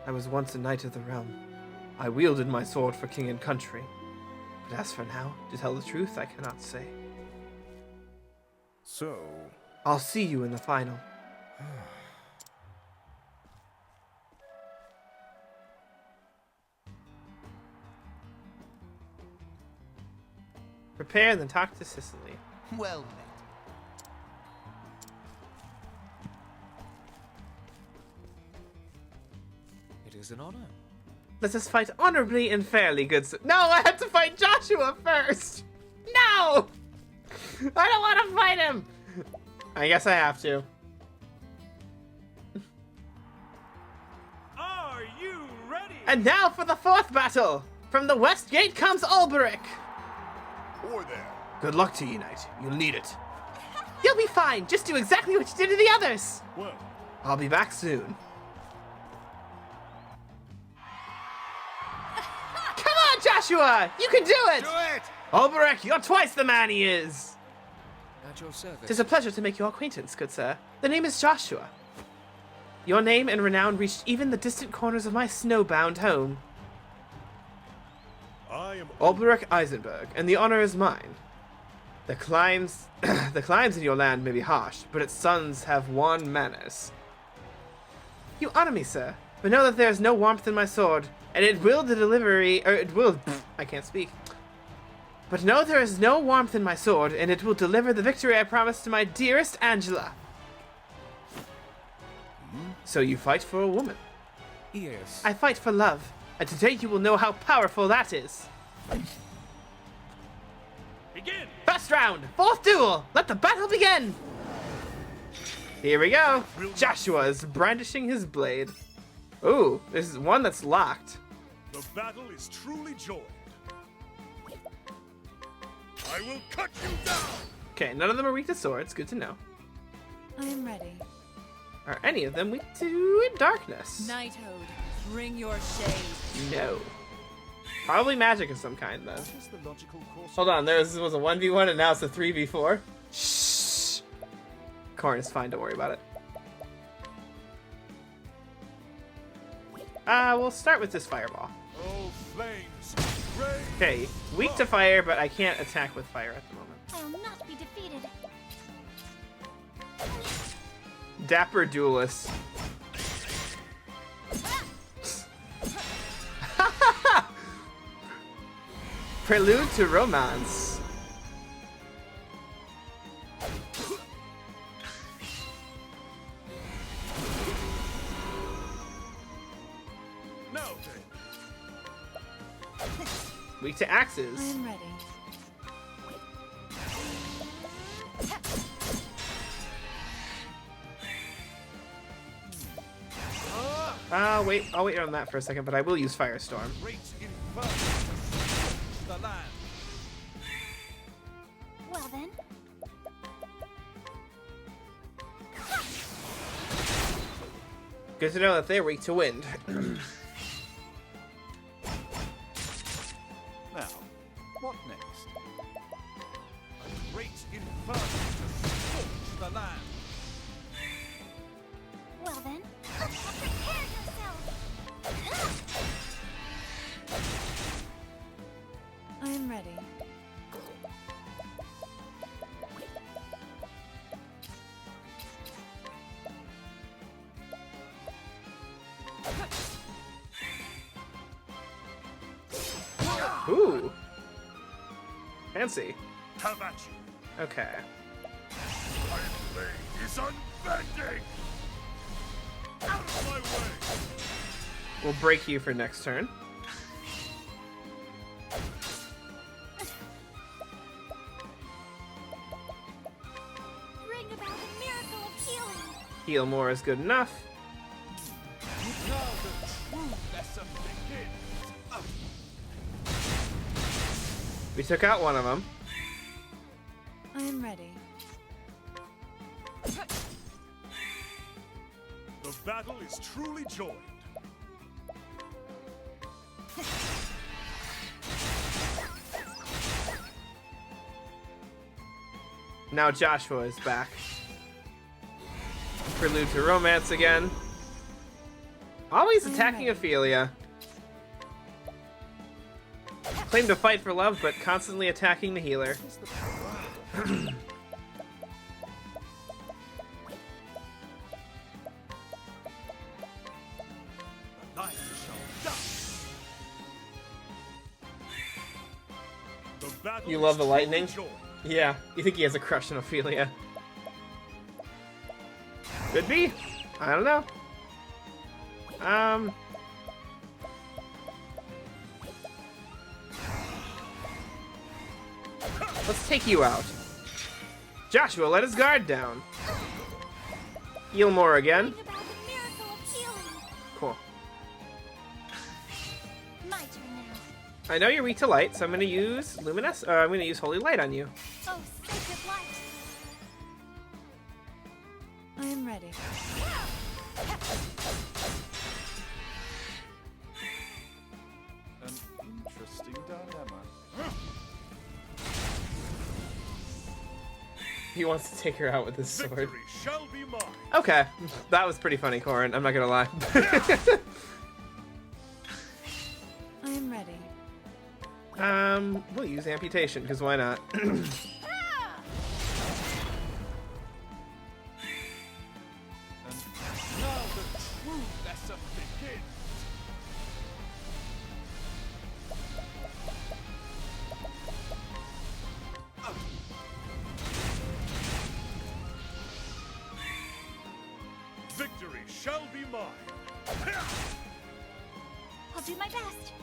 once a knight of the realm. I wielded my sword for king and country. But as for now, to tell the truth, I cannot say. So, I'll see you in the final. Prepare, then talk to Sicily. Well met. It is an honor. Let us fight honorably and fairly, good sir. No, I have to fight Joshua first! No! I don't want to fight him! I guess I have to. Are you ready? And now for the 4th battle! From the west gate comes Ulberich! Or there. Good luck to you, knight. You'll need it. You'll be fine. Just do exactly what you did to the others. well, I'll be back soon. Come on, Joshua! You can do it! Do it! Ulberich, you're twice the man he is! At your service. Tis a pleasure to make your acquaintance, good sir. The name is Joshua. Your name and renown reached even the distant corners of my snowbound home. I am Ulberich Eisenberg, and the honor is mine. The climbs, the climbs in your land may be harsh, but its sons have won manners. You honor me, sir, but know that there is no warmth in my sword, and it will I can't speak. But know there is no warmth in my sword, and it will deliver the victory I promised to my dearest Angela. So you fight for a woman. Yes. I fight for love, and today you will know how powerful that is. Begin! First round, fourth duel, let the battle begin! Here we go. Joshua is brandishing his blade. Ooh, this is one that's locked. The battle is truly joined. I will cut you down! Okay, none of them are weak to swords, good to know. I am ready. Are any of them weak to darkness? Knighthood, bring your shade. No. Probably magic of some kind, though. What is the logical course? Hold on, this was a 1v1 and now it's a 3v4? Shh! Corn is fine, don't worry about it. We'll start with this fireball. Oh, flames! Rain! Okay, weak to fire, but I can't attack with fire at the moment. I'll not be defeated. Dapper duelist. Prelude to romance. Now then, Weak to I axes. am ready. I'll wait on that for a second, but I will use Firestorm. Great inferno to scorch the land. Well then. Good to know that they're weak to wind. Now, what next? A great inferno to scorch the land. Well then. Prepare yourself. I am ready. Ooh. Fancy. have at you. Okay. My blade is unbending! Out of my way! We'll break you for next turn. Bring about the miracle of healing. Heal more is good enough. Now the true lesson begins. We took out one of them. I am ready. The battle is truly joined. Now Joshua is back. Prelude to romance again. Always attacking Ophelia. Claim to fight for love, but constantly attacking the healer. Light shall die. The battle You love is the truly lightning? joined. Yeah, you think he has a crush on Ophelia? Could be. I don't know. Let's take you out. Joshua, let his guard down. Heal more again. Bring about the miracle of healing. Cool. My turn now. I know you're weak to light, so I'm gonna use I'm gonna use Holy Light on you. Oh, sacred light. I am ready. An interesting dilemma. He wants to take her out with his sword. Victory shall be mine. Okay, that was pretty funny, Corin. I'm not gonna lie. I am ready. We'll use amputation, because why not? shall be mine. I'll do my best.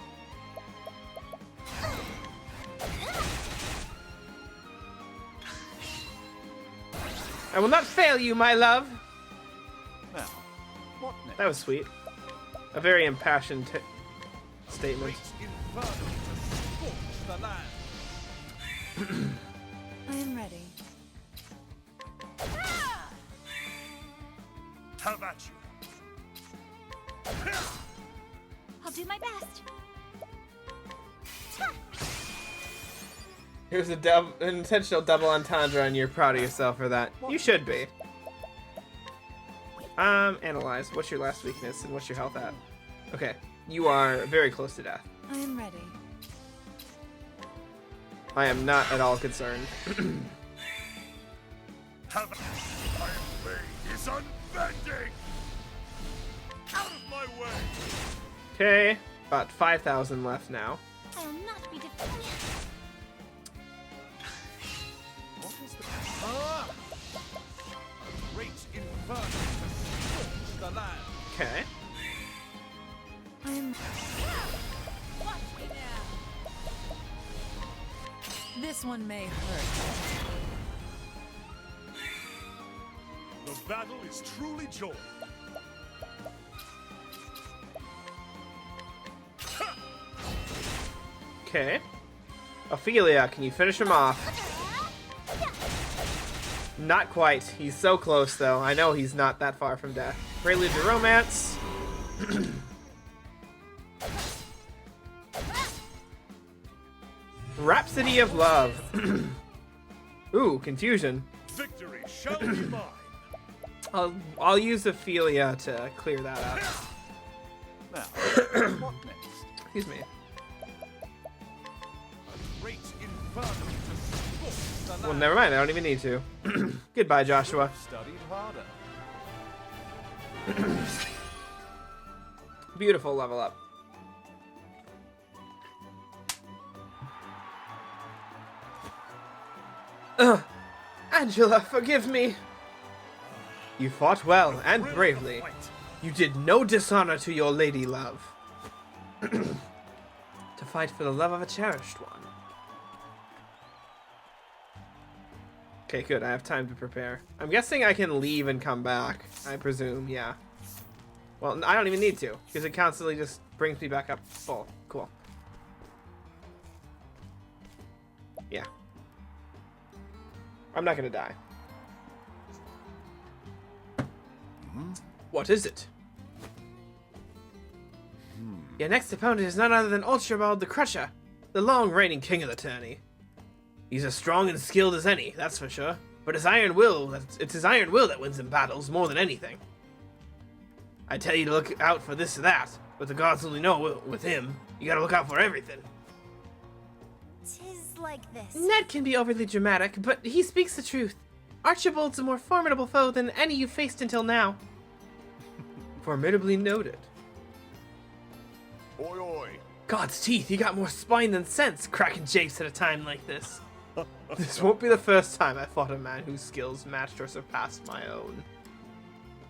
I will not fail you, my love. Now, what next? That was sweet. A very impassioned statement. Great inferno to scorch the land. I am ready. Have at you. I'll do my best. Here's an intentional double entendre, and you're proud of yourself for that. You should be. Analyze. What's your last weakness and what's your health at? Okay, you are very close to death. I am ready. I am not at all concerned. Have at you. Iron Blade is unbending. Out of my way. Okay, about 5,000 left now. I will not be defeated. What is the... Ah! A great inferno to scorch the land. Okay. I am. Watch me now. This one may hurt. The battle is truly joined. Okay. Ophelia, can you finish him off? Not quite. He's so close, though. I know he's not that far from death. Prelude to Romance. Rhapsody of Love. Ooh, Confusion. Victory shall be mine. I'll use Ophelia to clear that up. Now, what next? Excuse me. A great inferno to scorch the land. Well, never mind. I don't even need to. Goodbye, Joshua. Studied harder. Beautiful level up. Angela, forgive me. You fought well and bravely. You did no dishonor to your lady love. To fight for the love of a cherished one. Okay, good. I have time to prepare. I'm guessing I can leave and come back. I presume, yeah. Well, I don't even need to, because it constantly just brings me back up full. Cool. Yeah. I'm not gonna die. What is it? Your next opponent is none other than Ultrabald the Crusher, the long-reigning king of the tourney. He's as strong and skilled as any, that's for sure. But it's his iron will that wins in battles more than anything. I tell you to look out for this or that, but the gods only know with him. You gotta look out for everything. 'Tis like this. Ned can be overly dramatic, but he speaks the truth. Archibald's a more formidable foe than any you've faced until now. Formidably noted. Oi, oi. God's teeth, you got more spine than sense, cracking japes at a time like this. This won't be the first time I fought a man whose skills matched or surpassed my own.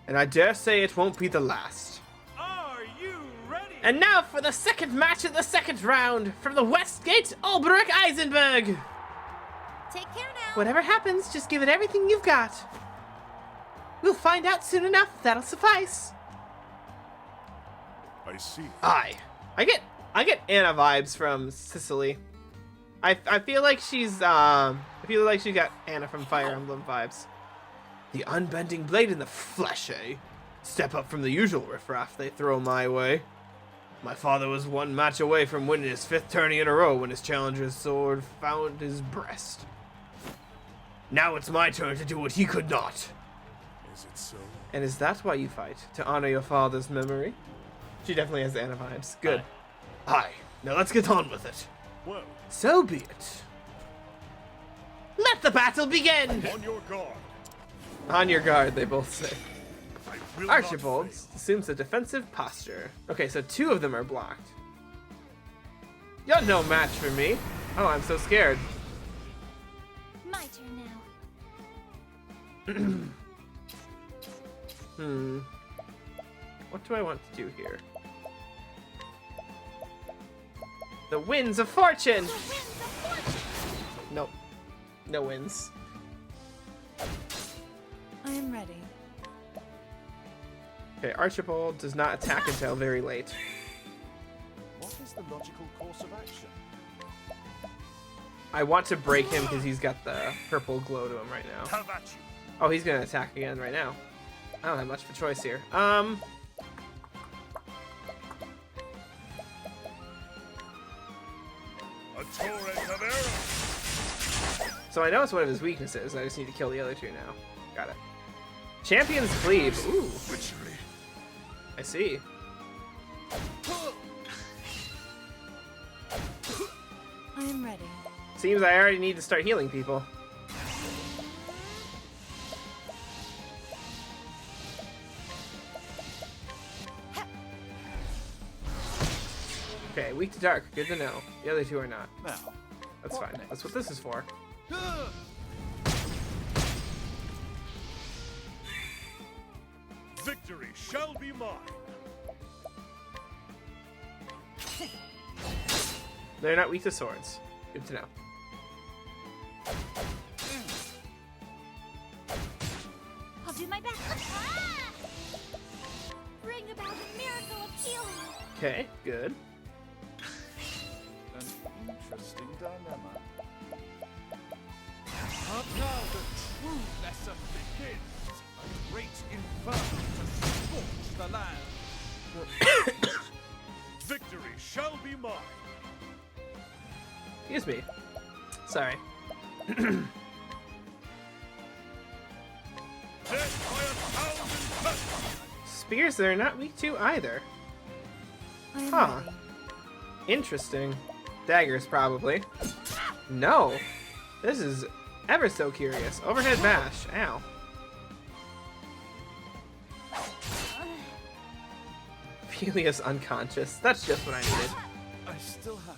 And I dare say it won't be the last. Are you ready? And now for the second match of the second round, from the Westgate, Albrecht Eisenberg. Take care now. Whatever happens, just give it everything you've got. We'll find out soon enough, that'll suffice. I see. I get Anna vibes from Sicily. I feel like she's got Anna from Fire Emblem vibes. The unbending blade in the flesh, eh? Step up from the usual riffraff they throw my way. My father was one match away from winning his 5th tourney in a row when his challenger's sword found his breast. Now it's my turn to do what he could not. Is it so? And is that why you fight? To honor your father's memory? She definitely has Anna vibes. Good. Aye. Now let's get on with it. Well, So be it. Let the battle begin! on your guard. On your guard, they both say. I will not Archibald assumes a defensive posture. Okay, so 2 of them are blocked. You're no match for me. Oh, I'm so scared. My turn now. What do I want to do here? The Winds of Fortune! Nope. No wins. I am ready. Okay, Archibald does not attack until very late. What is the logical course of action? I want to break him because he's got the purple glow to him right now. Have at you. Oh, he's gonna attack again right now. I don't have much of a choice here. A torrent of arrows. So I know it's one of his weaknesses. I just need to kill the other two now. Got it. Champion's Cleave. Ooh, Witchery. I see. I am ready. Seems I already need to start healing people. Okay, weak to dark. Good to know. The other two are not. Now, That's fine. That's what this is for. Victory shall be mine. They're not weak to swords. Good to know. I'll do my best. Bring about a miracle of healing. Okay, good. an interesting dilemma. But now the true lesson begins. A great inferno to scorch the land. Victory shall be mine. Excuse me. Sorry. Death by 1,000 cuts. Spears they're not weak to either. I am Huh. ready. Interesting. Daggers, probably. No. This is ever so curious. Overhead bash. Ow. Ophelia's unconscious. That's just what I needed. I still have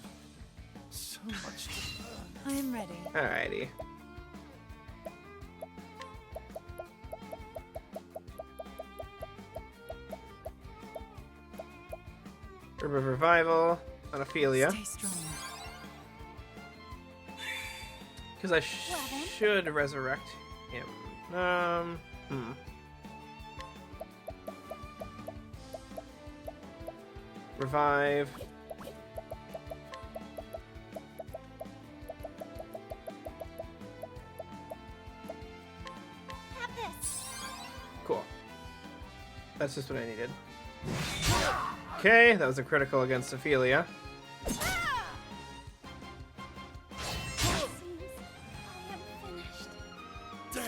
so much to learn. I am ready. Alrighty. Herb of Revival on Ophelia. Stay strong. Because I should resurrect him. Revive. Have this. Cool. That's just what I needed. Okay, that was a critical against Ophelia. Seems I am finished. Damn.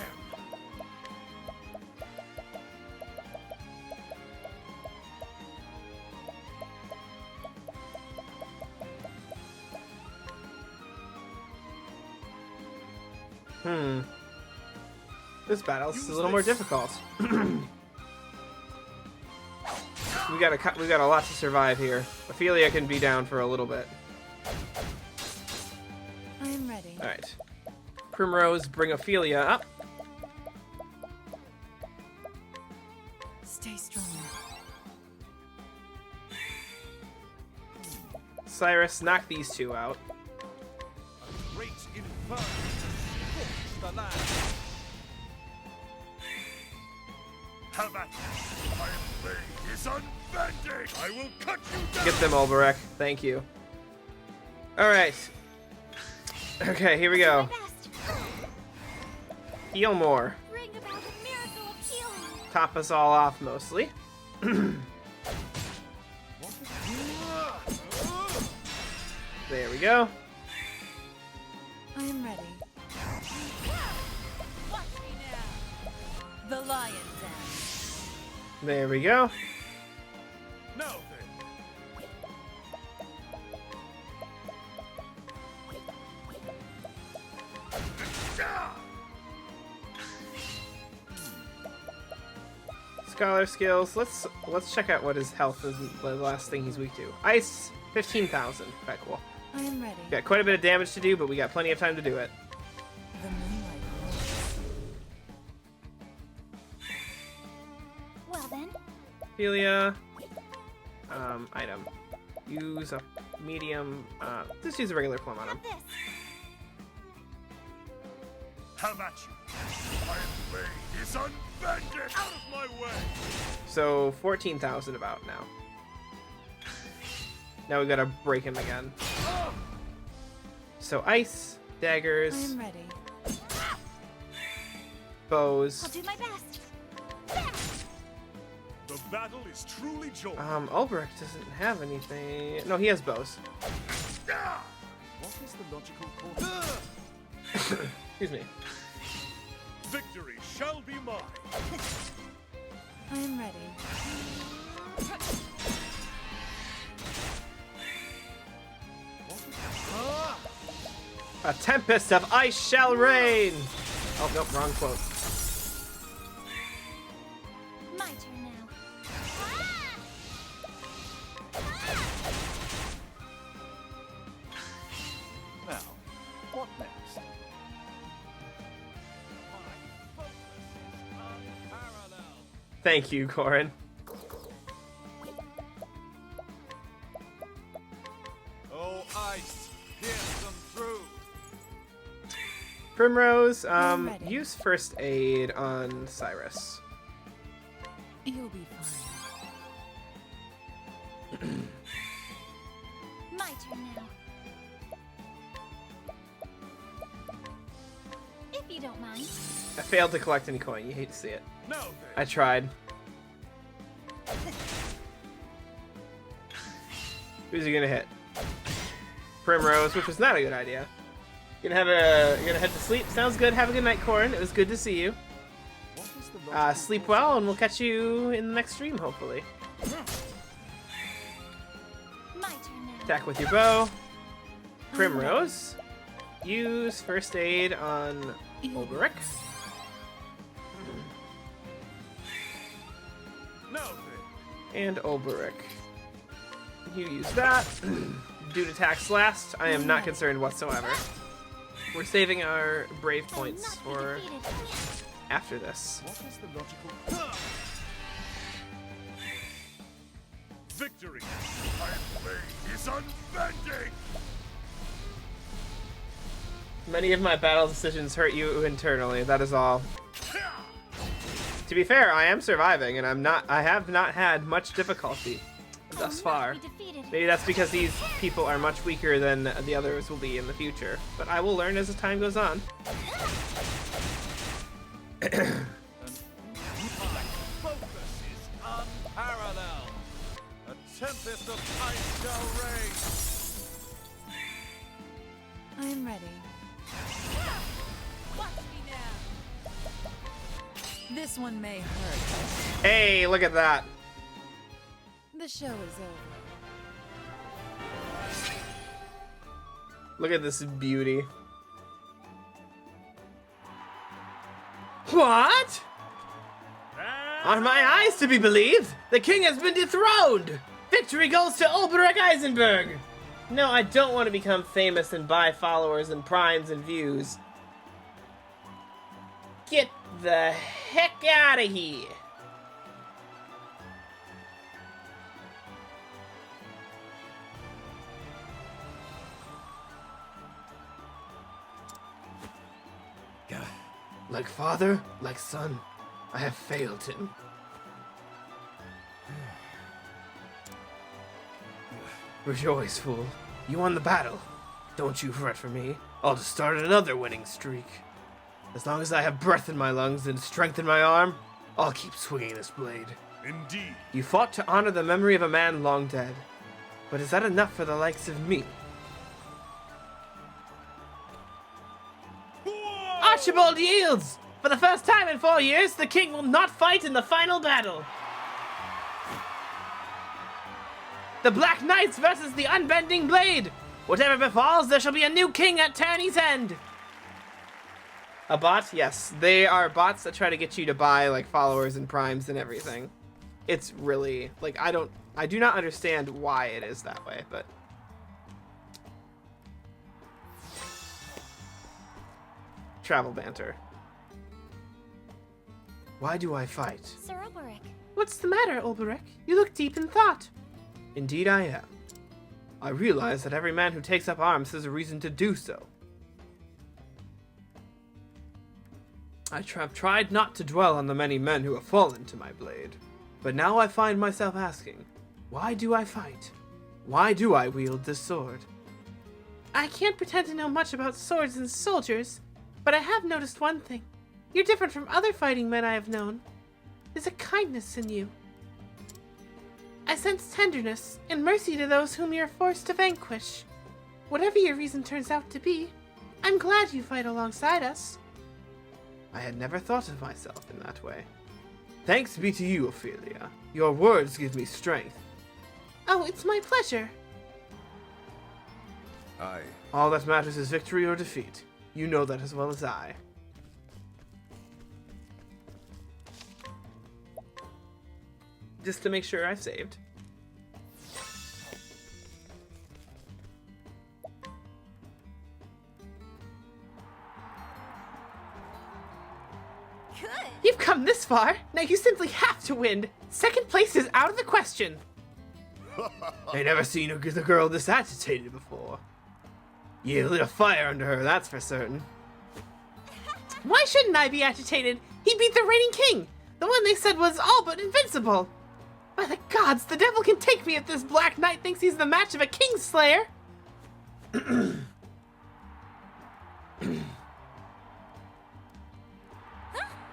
This battle's a little more difficult. we got a lot to survive here. Ophelia can be down for a little bit. I am ready. All right. Primrose, bring Ophelia up. Stay strong. Cyrus, knock these two out. A great inferno to scorch the land. Have at you. My blade is unbending. I will cut you down. Get them, Olberek. Thank you. All right. Okay, here we go. Best. Heal more. Bring about a miracle of healing. Top us all off mostly. There we go. I am ready. Watch me now. The lion dance. There we go. Now then. Scholar skills. Let's check out what his health is. The last thing he's weak to. Ice, 15,000. Okay, cool. I am ready. Got quite a bit of damage to do, but we got plenty of time to do it. The moonlight glows. Well then, Ophelia. Item. Use a medium. Just use a regular plum on him. Have this. Have at you. My blade is unbending. Out of my way. So 14,000 about now. Now we gotta break him again. So ice, I daggers, am ready. bows. I'll do my best. The battle is truly joyous. Ulbrich doesn't have anything. No, he has bows. What is the logical course? Excuse me. Victory shall be mine. I am ready. A tempest of ice shall rain. Oh nope, wrong quote. My turn now. Now, what next? My focus is unparalleled. Thank you, Corin. Oh, ice, pierce them through. Primrose, I'm ready. use first aid on Cyrus. You'll be fine. My turn now. If you don't mind. I failed to collect any coin. You hate to see it. Now I then. tried. Who's he gonna hit? Primrose, which was not a good idea. You're gonna head to sleep. Sounds good. Have a good night, Corin. It was good to see you. What is the logical Sleep course? well, and we'll catch you in the next stream, hopefully. My turn now. Attack with your bow. Primrose, use first aid on Ulbrich. Now then. And Ulbrich. You use that. Dude attacks last. I am not concerned whatsoever. We're saving our brave I'm points not to be for defeated. after this. What is the logical? Victory. My blade is unbending. Many of my battle decisions hurt you internally. That is all. To be fair, I am surviving, and I have not had much difficulty thus I'm far. not to be defeated. Maybe that's because these people are much weaker than the others will be in the future. But I will learn as the time goes on. My focus is unparalleled. A tempest of ice shall rain. I am ready. Watch me now. This one may hurt. Hey, look at that. The show is over. Look at this beauty. What? Are my eyes to be believed? The king has been dethroned! Victory goes to Ulbrich Eisenberg! No, I don't want to become famous and buy followers and primes and views. Get the heck out of here! Like father, like son, I have failed him. Rejoice, fool. You won the battle. Don't you fret for me. I'll just start another winning streak. As long as I have breath in my lungs and strength in my arm, I'll keep swinging this blade. Indeed. You fought to honor the memory of a man long dead. But is that enough for the likes of me? Archibald yields! For the first time in 4 years, the king will not fight in the final battle. The Black Knights versus the Unbending Blade. Whatever befalls, there shall be a new king at Tourney's End. A bot? Yes. They are bots that try to get you to buy, like, followers and primes and everything. It's really, like, I do not understand why it is that way, but... Travel banter. Why do I fight? Sir Ulbrich. What's the matter, Ulberich? You look deep in thought. Indeed I am. I realize that every man who takes up arms has a reason to do so. I have tried not to dwell on the many men who have fallen to my blade, but now I find myself asking, why do I fight? Why do I wield this sword? I can't pretend to know much about swords and soldiers, but I have noticed one thing. You're different from other fighting men I have known. There's a kindness in you. I sense tenderness and mercy to those whom you're forced to vanquish. Whatever your reason turns out to be, I'm glad you fight alongside us. I had never thought of myself in that way. Thanks be to you, Ophelia. Your words give me strength. Oh, it's my pleasure. Aye. All that matters is victory or defeat. You know that as well as I. Just to make sure I've saved. Good. You've come this far. Now you simply have to win. Second place is out of the question. I never seen the girl this agitated before. You lit a fire under her, that's for certain. Why shouldn't I be agitated? He beat the reigning king, the one they said was all but invincible. By the gods, the devil can take me if this Black Knight thinks he's the match of a Kingslayer.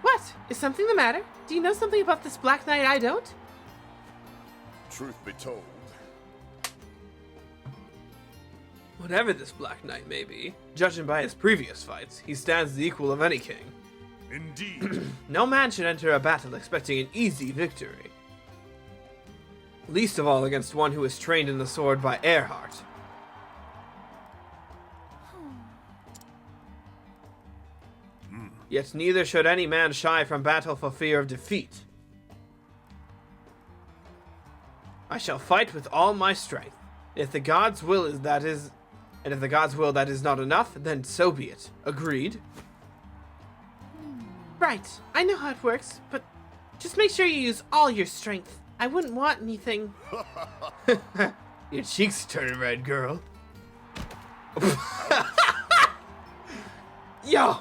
What? Is something the matter? Do you know something about this Black Knight I don't? Truth be told, Whatever this Black Knight may be, judging by his previous fights, he stands the equal of any king. Indeed. No man should enter a battle expecting an easy victory. Least of all against one who is trained in the sword by Earhart. Yet neither should any man shy from battle for fear of defeat. I shall fight with all my strength. If the gods' will is that is, and if the gods' will that is not enough, then so be it. Agreed? Right, I know how it works, but just make sure you use all your strength. I wouldn't want anything. Your cheeks turning red, girl. Yo!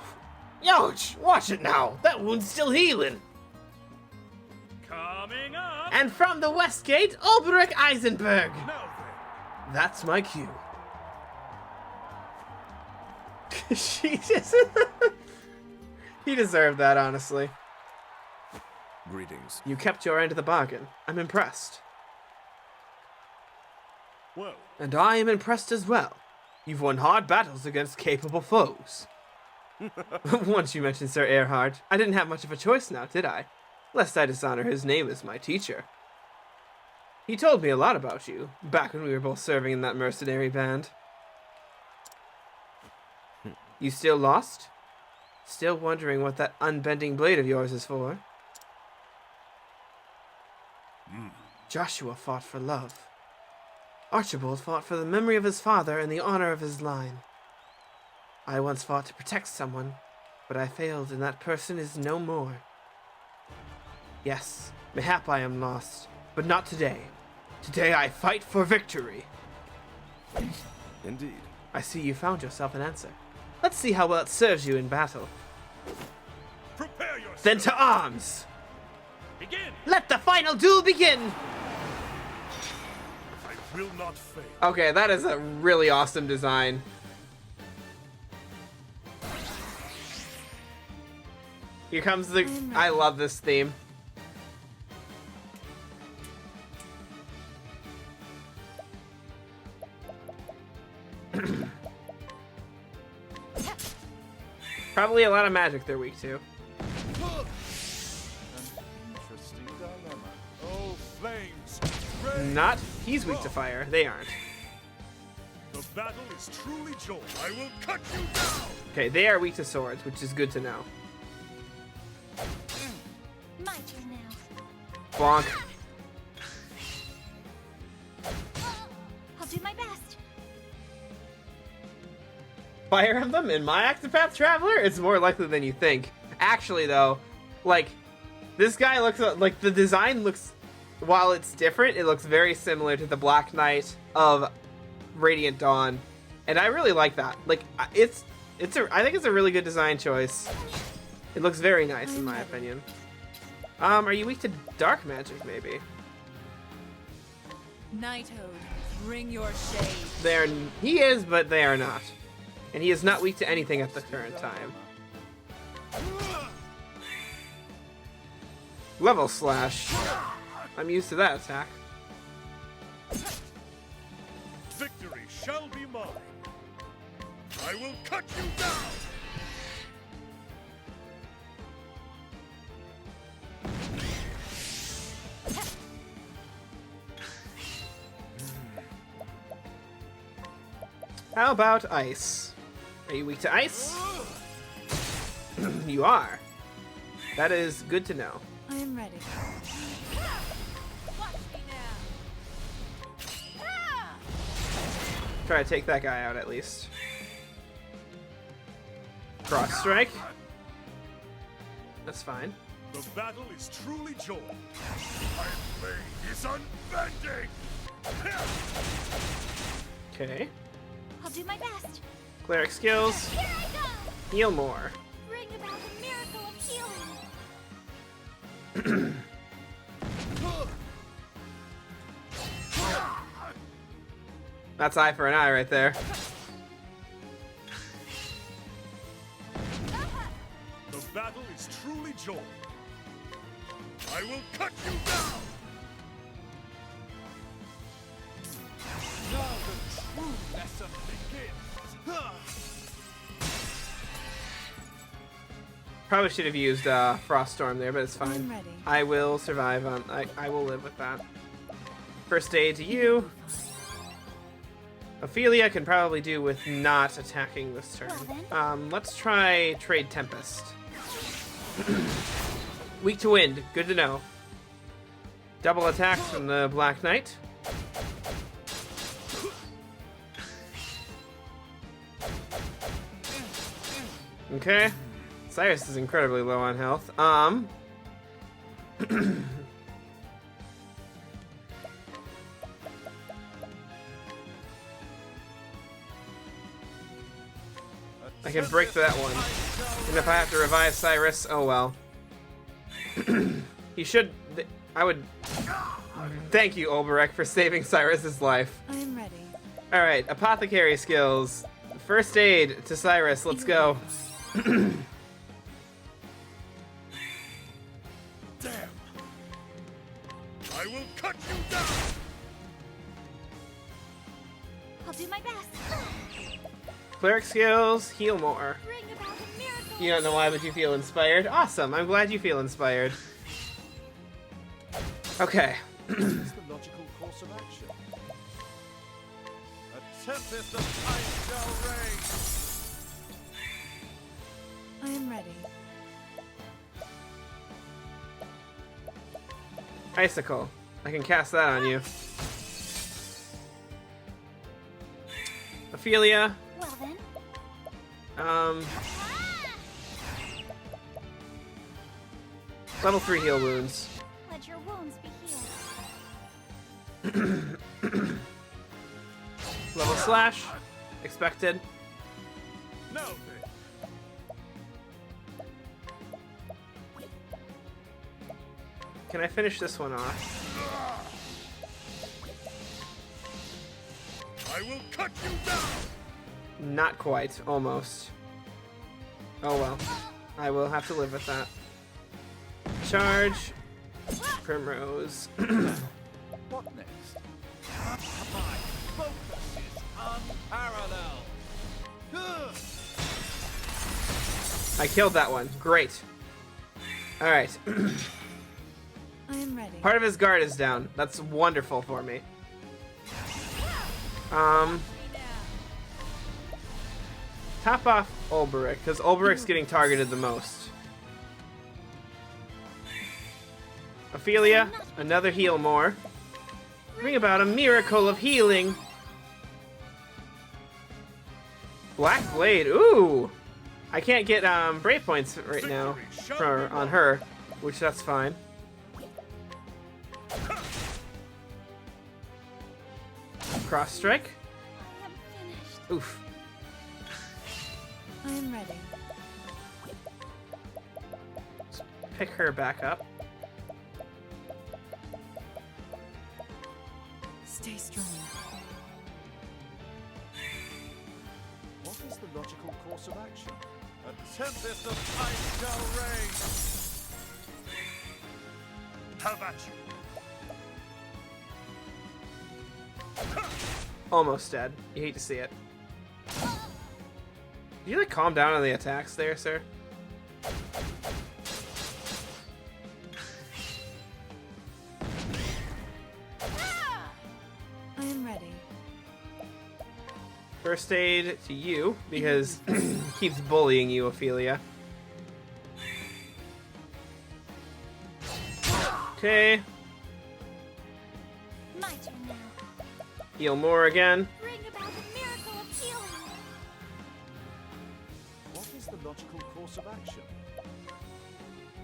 Youch! Watch it now! That wound's still healing! Coming up. And from the West Gate, Ulberich Eisenberg! Now then. That's my cue. She just... He deserved that, honestly. greetings. You kept your end of the bargain. I'm impressed. Well, And I am impressed as well. You've won hard battles against capable foes. Once you mentioned Sir Earhart, I didn't have much of a choice now, did I? Lest I dishonor his name as my teacher. He told me a lot about you, back when we were both serving in that mercenary band. You still lost? Still wondering what that unbending blade of yours is for? Joshua fought for love. Archibald fought for the memory of his father and the honor of his line. I once fought to protect someone, but I failed and that person is no more. Yes, mayhap I am lost, but not today. Today I fight for victory. Indeed. I see you found yourself an answer. Let's see how well it serves you in battle. prepare yourself. Then to arms! Begin. Let the final duel begin! I will not fail. Okay, that is a really awesome design. Here comes the... I love this theme. Probably a lot of magic they're weak to. Interesting dilemma. Oh, flames. Rain. Not. He's weak to fire. They aren't. The battle is truly joined. I will cut you down. Okay, they are weak to swords, which is good to know. My turn now. Bonk. I'll do my best. Fire Emblem in my Octopath Traveler? It's more likely than you think. Actually, though, like, This guy looks like the design looks, while it's different, it looks very similar to the Black Knight of Radiant Dawn, and I really like that. Like I think it's a really good design choice. It looks very nice in my opinion. Are you weak to dark magic maybe? Nighthode, bring your shade. He is, but they are not. And he is not weak to anything at the current time. Level slash. I'm used to that attack. Victory shall be mine. I will cut you down. How about ice? Are you weak to ice? You are. That is good to know. I am ready. Watch me now. Try to take that guy out at least. Cross strike. That's fine. The battle is truly joined. My blade is unbending. Okay. I'll do my best. Cleric skills. Here I go. Heal more. Bring about the miracle of healing. That's eye for an eye right there. The battle is truly joined. I will cut you down. Now the true lesson begins. Probably should have used Froststorm there, but it's fine. I'm ready. I will survive on. I will live with that. First aid to you. Ophelia can probably do with not attacking this turn. Let's try Trade Tempest. Weak to wind. Good to know. Double attacks from the Black Knight. Okay. Cyrus is incredibly low on health. I can break that one. And if I have to revive Cyrus, oh well. He should... I would... Thank you, Olberek, for saving Cyrus's life. I am ready. Alright, apothecary skills. First aid to Cyrus, let's go. Damn. I will cut you down. I'll do my best. Cleric skills, heal more. Bring about the miracle. You don't know why, but you feel inspired? Awesome, I'm glad you feel inspired. Okay. This is the logical course of action. A tempest of ice shall rage. I am ready. Icicle. I can cast that on you. Ophelia. Well then. Level 3 heal wounds. Let your wounds be healed. Level slash. Expected. No. Can I finish this one off? I will cut you down. Not quite. Almost. Oh well. I will have to live with that. Charge. Primrose. What next? My focus is unparalleled. I killed that one. Great. Alright. I am ready. Part of his guard is down. That's wonderful for me. Top off Olberek, because Olberek's getting targeted the most. Ophelia, another heal more. Bring about a miracle of healing. Black Blade, ooh! I can't get brave points right now on her. which that's fine. Cross strike. I am finished. Oof. I am ready. Pick her back up. Stay strong. What is the logical course of action? A tempest of ice shall reign. How about you? Almost dead. You hate to see it. Can you like calm down on the attacks there, sir? I am ready. First aid to you, because he keeps bullying you, Ophelia. Okay. My turn now. Heal more again. Bring about the miracle of healing. What is the logical course of action?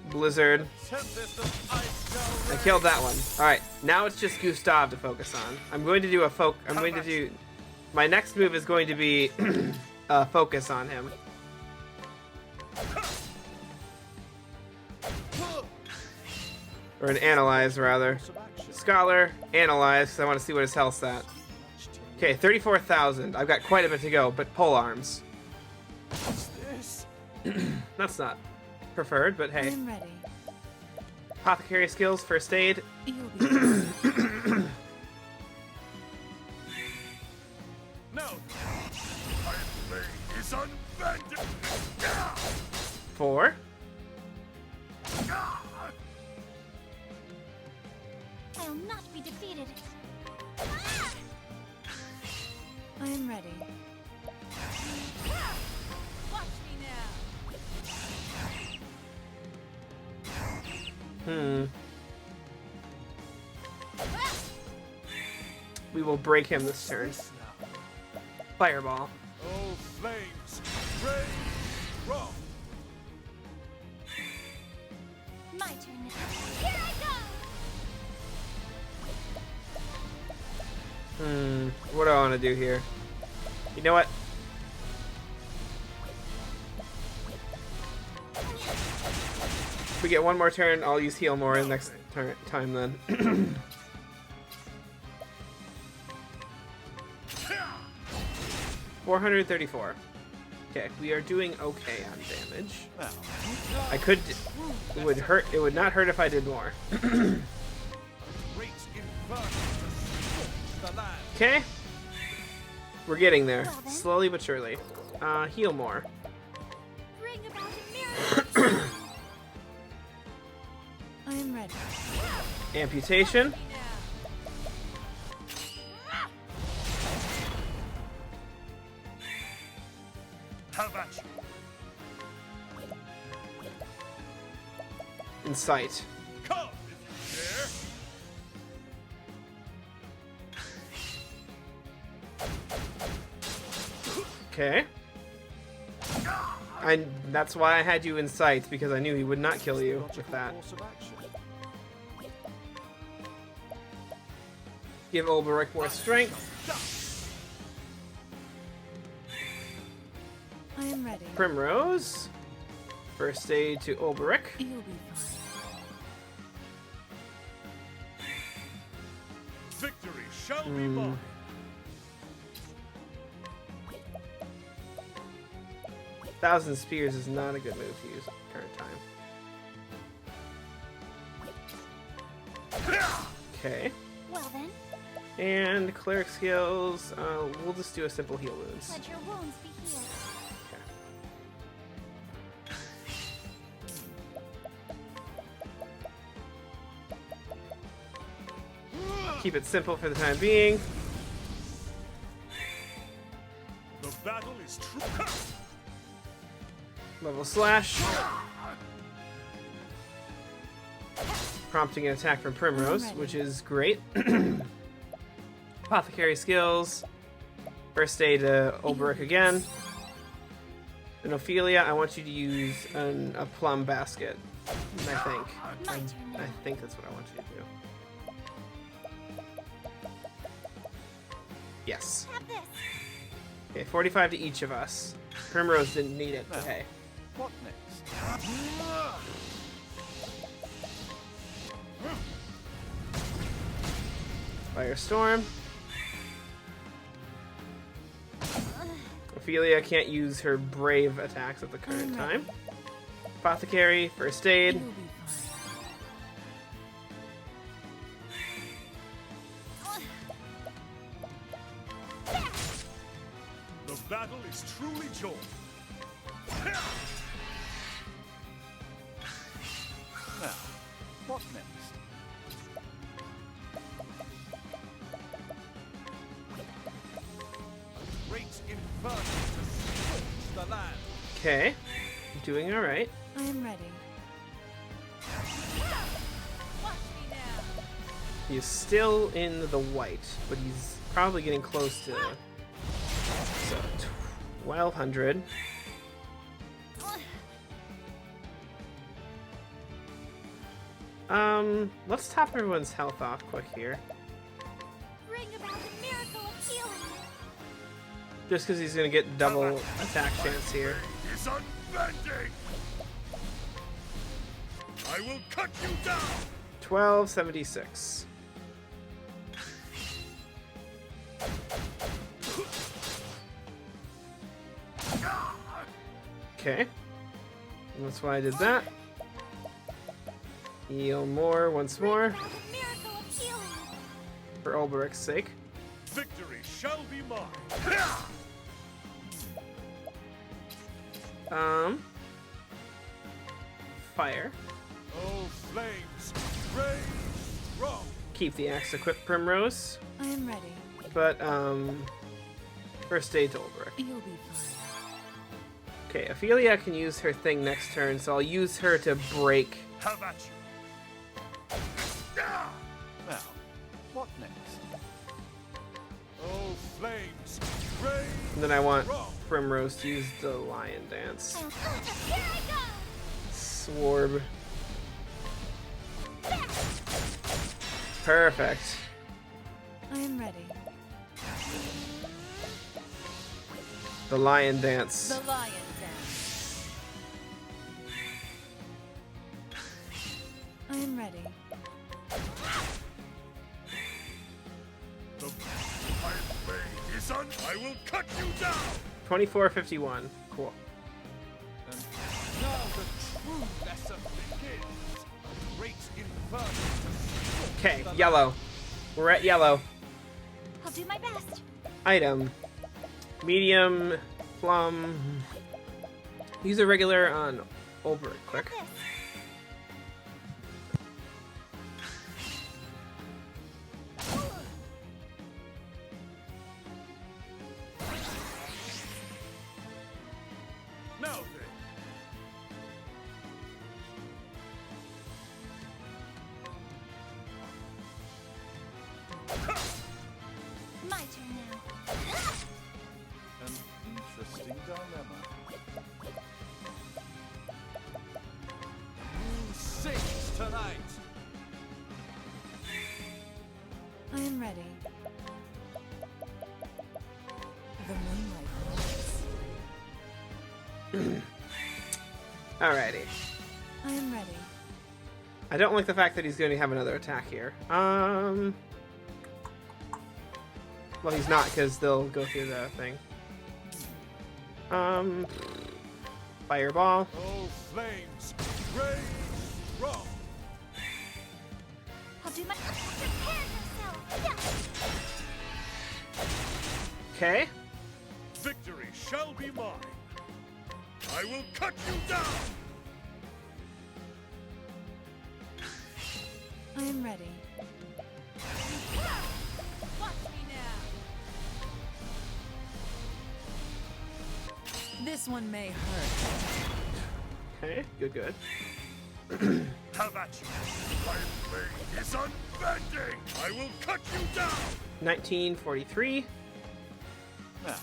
Blizzard. Tempest of ice shall I reign. killed that one. Alright, now it's just Gustav to focus on. I'm going to do my next move is going to be focus on him. Or an analyze, rather. Course of action. Scholar, analyze, because I want to see what his health's at. Okay, 34,000. I've got quite a bit to go, but pole arms. What's this? That's not preferred, but I hey. am ready. Apothecary skills, first aid. You'll be fine. No. My blade is unbending. 4. I'll not be defeated. I am ready. Watch me now. We will break him this turn. This now. Fireball. Oh, flames, rain, wrong. My turn now. Here I go. What do I want to do here? You know what? If we get one more turn, I'll use heal more next time then. $434. Okay, we are doing okay on damage. Now, I could. It would hurt. It would not hurt if I did more. great inferno to scorch the land. Okay. We're getting there, slowly but surely. Heal more. Bring about a miracle. I am ready. Amputation. How about you? Insight. Come if you dare. Okay. And that's why I had you in sight, because I knew he would not kill you with Logical that. course of action. Give Ulberich more strength. I am ready. Primrose. First aid to Ulberich. You'll be fine. Victory shall be mine. Thousand Spears is not a good move to use at the current time. Okay. Well then, And cleric skills, we'll just do a simple heal wounds. let your wounds be healed. Keep it simple for the time being. The battle is true. Level slash. Prompting an attack from Primrose, which is great. Apothecary skills. First aid to Ulberich again. And Ophelia, I want you to use a plum basket. I think that's what I want you to do. Yes. Have this. Okay, 45 to each of us. Primrose didn't need it, but hey. What next? Firestorm. Ophelia can't use her brave attacks at the current time. Apothecary, first aid. You'll be fine. The battle is truly joined. Now, what next? Great inferno to scorch the land. Okay. Doing alright. I am ready. Watch me now. He's still in the white, but he's probably getting close to... So, 1200. Let's top everyone's health off quick here. Bring about the miracle of healing. Just because he's gonna get double attack chance here. Is unbending. I will cut you down. 1276. Okay. That's why I did that. Heal more once more About the miracle of healing. for Ulbrich's sake. Victory shall be mine. Fire. Oh, flames, rage strong. Keep the axe equipped, Primrose. I am ready. But, first aid to Ulbrich. You'll be fine. Okay, Ophelia can use her thing next turn, so I'll use her to break. How about you? Now, what next? Oh, flames, rage And then I want strong. Primrose to use the lion dance. Here I go. Swarb. Perfect. I am ready. The lion dance. The lion dance. I am ready. The fire blade is un. I will cut you down. 2451. Cool. And now the true lesson begins. A great inferno to scorch Okay, the yellow. We're at yellow. I'll do my best. Item. Medium. Plum. Use a regular on Ulbrich quick. This. Now My turn now. An interesting dilemma. Who sings tonight? I am ready. The moonlight glows. Alrighty. I am ready. I don't like the fact that he's going to have another attack here. Well, he's not, because they'll go through the thing. Fireball. Oh, flames, rage strong. I'll do my prepare yourself. Yeah. Okay. victory shall be mine. I will cut you down. I am ready. Watch me now. This one may hurt. Okay, good. How about you? My blade is unbending. I will cut you down. 1943. Now,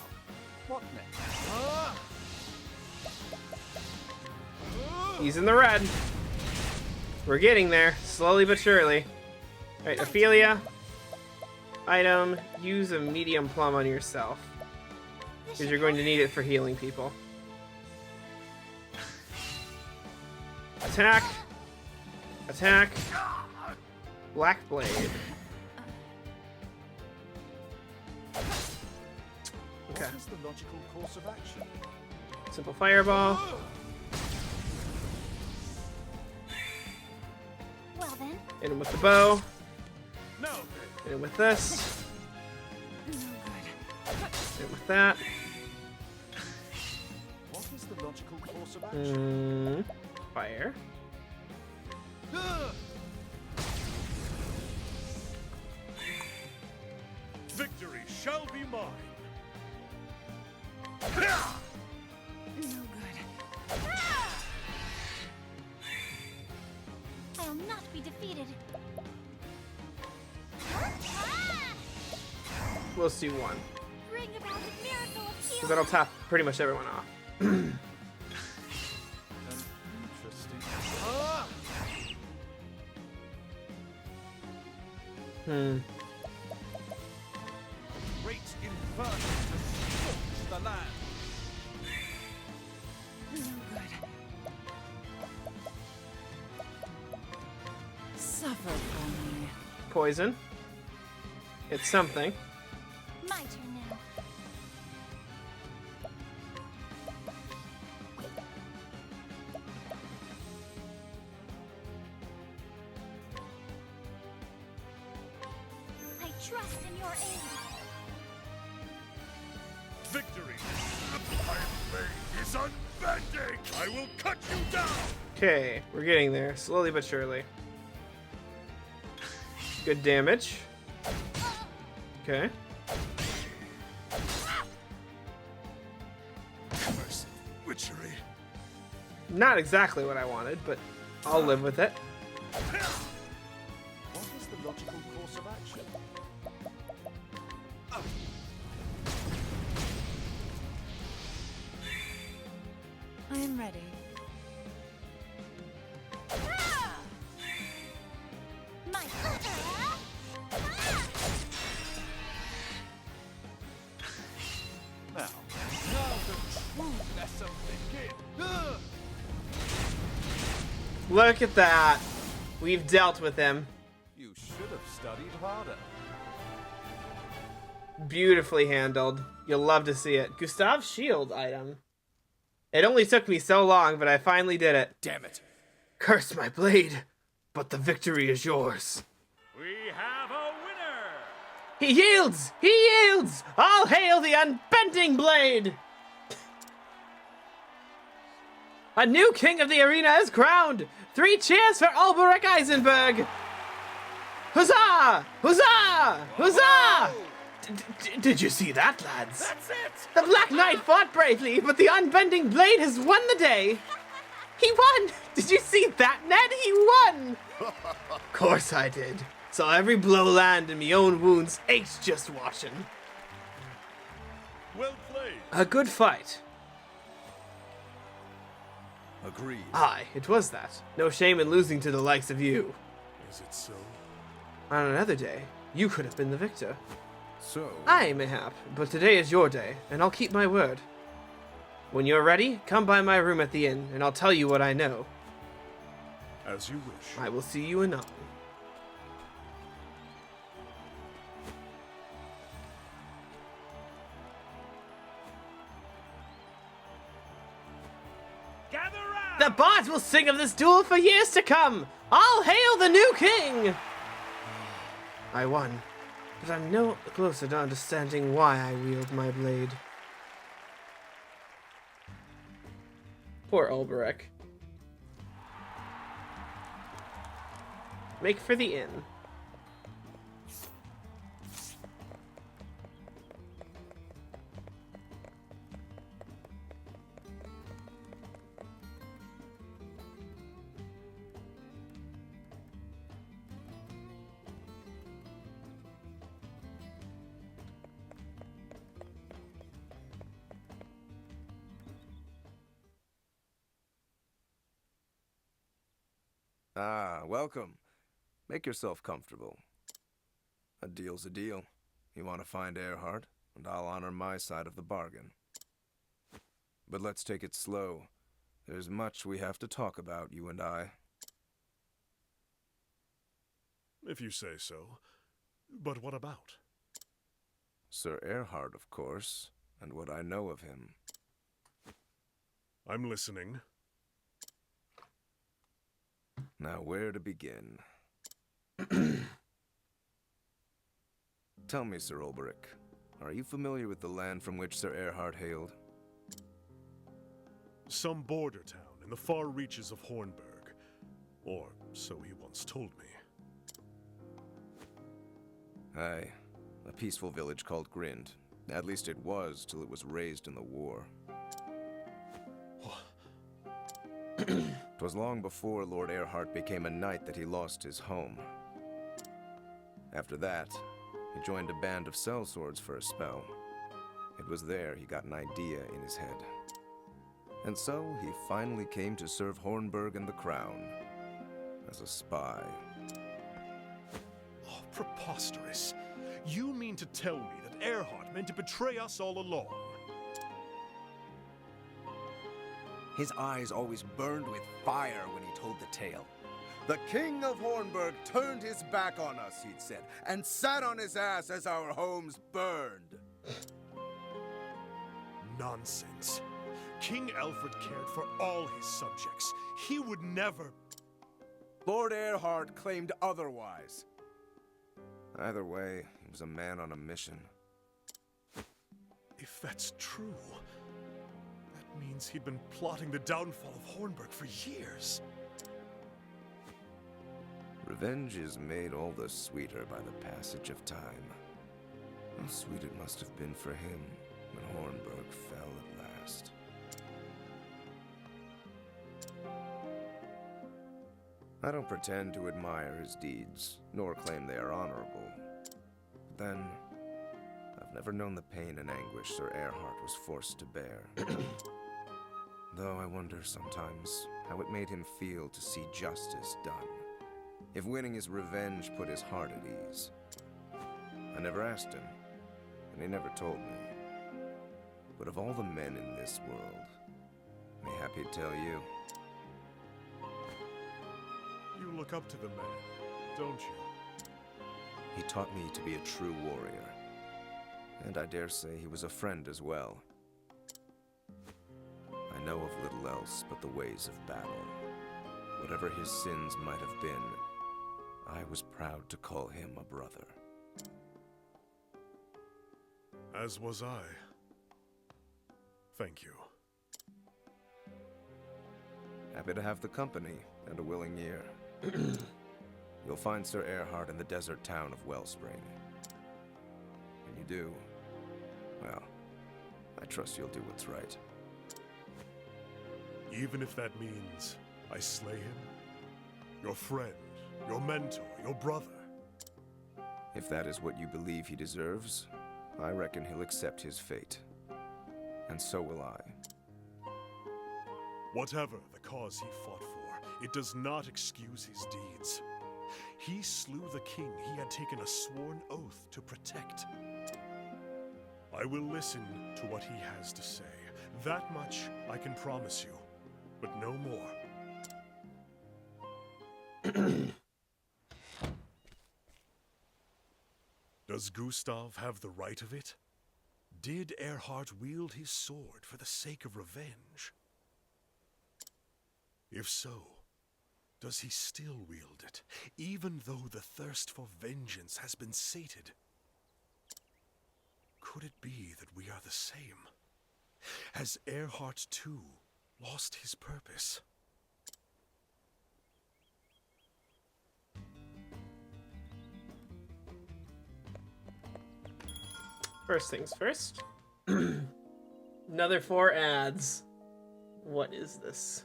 what next? Ah! He's in the red. We're getting there, slowly but surely. Alright, Ophelia. Item, use a medium plum on yourself. Because you're going to need it for healing people. Attack. Attack. Black Blade. Okay. What is the logical course of action? Simple Fireball. Well then. Hit him with the bow. No. Hit him with this. No good. Hit him with that. What is the logical course of action? Fire. Victory shall be mine. No good. I'll not be defeated. We'll see one. Bring about the miracle of Because healing. that'll top pretty much everyone off. Interesting. Great inferno to scorch the land. No good. Suffer for me. Poison. It's something. My turn now. I trust in your aid. Victory. My blade is unbending. I will cut you down. Okay, we're getting there, slowly but surely. Good damage. Okay. Mercy, witchery. Not exactly what I wanted, but I'll live with it. What is the logical course of action? I am ready. My Now the true lesson begins. Look at that. We've dealt with him. You should have studied harder. Beautifully handled. You'll love to see it. Gustav's shield item. It only took me so long, but I finally did it. Damn it. Curse my blade, but the victory is yours. We have a winner. He yields! He yields! All hail the unbending blade! A new king of the arena is crowned! 3 cheers for Alberic Eisenberg! Huzzah! Huzzah! Huzzah! Did you see that, lads? That's it. The Black Knight fought bravely, but the unbending blade has won the day! He won! Did you see that, Ned? He won! Course I did. Saw every blow land and me own wounds ached just watching. Well played. A good fight. Agreed. Aye, it was that. No shame in losing to the likes of you. Is it so? On another day, you could have been the victor. So. Aye, mayhap, but today is your day, and I'll keep my word. When you're ready, come by my room at the inn, and I'll tell you what I know. As you wish. I will see you anon. Gather round. The bards will sing of this duel for years to come! All hail the new king! I won, but I'm no closer to understanding why I wield my blade. Poor Ulberek. Make for the inn. Ah, welcome. Make yourself comfortable. A deal's a deal. You want to find Earhart, and I'll honor my side of the bargain. But let's take it slow. There's much we have to talk about, you and I. If you say so. But what about? Sir Earhart, of course, and what I know of him. I'm listening. Now, where to begin? Tell me, Sir Ulberich, are you familiar with the land from which Sir Earhart hailed? Some border town in the far reaches of Hornburg. Or so he once told me. Aye, a peaceful village called Grind. At least it was, till it was razed in the war. 'Twas long before Lord Earhart became a knight that he lost his home. After that, he joined a band of sellswords for a spell. It was there he got an idea in his head. And so he finally came to serve Hornburg and the Crown as a spy. Oh, preposterous. You mean to tell me that Earhart meant to betray us all along? His eyes always burned with fire when he told the tale. The King of Hornburg turned his back on us, he'd said, and sat on his ass as our homes burned. Nonsense. King Alfred cared for all his subjects. He would never... Lord Earhart claimed otherwise. Either way, he was a man on a mission. If that's true, that means he'd been plotting the downfall of Hornburg for years. Revenge is made all the sweeter by the passage of time. How sweet it must have been for him when Hornburg fell at last. I don't pretend to admire his deeds, nor claim they are honorable. But then, I've never known the pain and anguish Sir Earhart was forced to bear. Though I wonder sometimes how it made him feel to see justice done. If winning his revenge put his heart at ease. I never asked him, and he never told me. But of all the men in this world, mayhap he'd tell you. You look up to the man, don't you? He taught me to be a true warrior. And I dare say he was a friend as well. I know of little else but the ways of battle. Whatever his sins might have been, I was proud to call him a brother. As was I. Thank you. Happy to have the company and a willing ear. You'll find Sir Earhart in the desert town of Wellspring. When you do, well, I trust you'll do what's right. Even if that means I slay him? Your friend, your mentor, your brother? If that is what you believe he deserves, I reckon he'll accept his fate. And so will I. Whatever the cause he fought for, it does not excuse his deeds. He slew the king he had taken a sworn oath to protect. I will listen to what he has to say. That much I can promise you, but no more. Does Gustav have the right of it? Did Earhart wield his sword for the sake of revenge? If so, does he still wield it, even though the thirst for vengeance has been sated? Could it be that we are the same? Has Earhart, too, lost his purpose? First things first. Another 4 ads. What is this?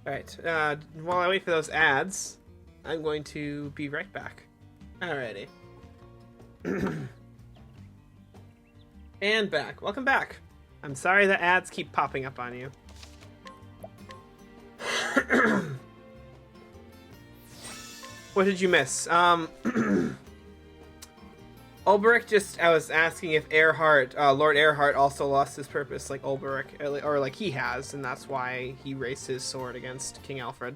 Alright, while I wait for those ads, I'm going to be right back. Alrighty. And back. Welcome back. I'm sorry the ads keep popping up on you. What did you miss? Ulberich just, I was asking if Earhart, Lord Earhart also lost his purpose like Ulberich, or like he has, and that's why he raised his sword against King Alfred.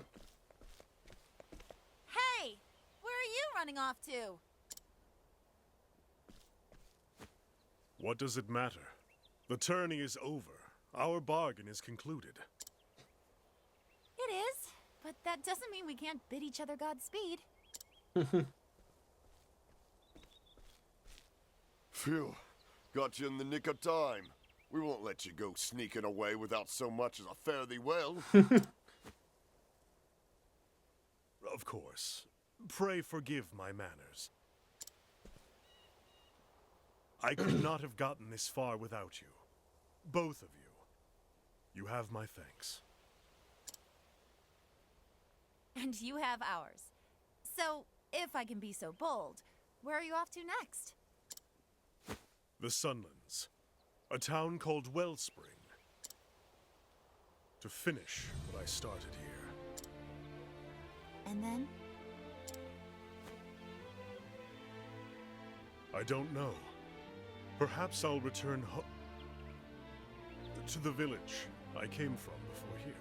Hey! Where are you running off to? What does it matter? The tourney is over. Our bargain is concluded. It is, but that doesn't mean we can't bid each other Godspeed. Phew. Got you in the nick of time. We won't let you go sneaking away without so much as a fare thee well. Of course. Pray forgive my manners. I could not have gotten this far without you. Both of you. You have my thanks. And you have ours. So, if I can be so bold, where are you off to next? The Sunlands. A town called Wellspring. To finish what I started here. And then? I don't know. Perhaps I'll return to the village I came from before here.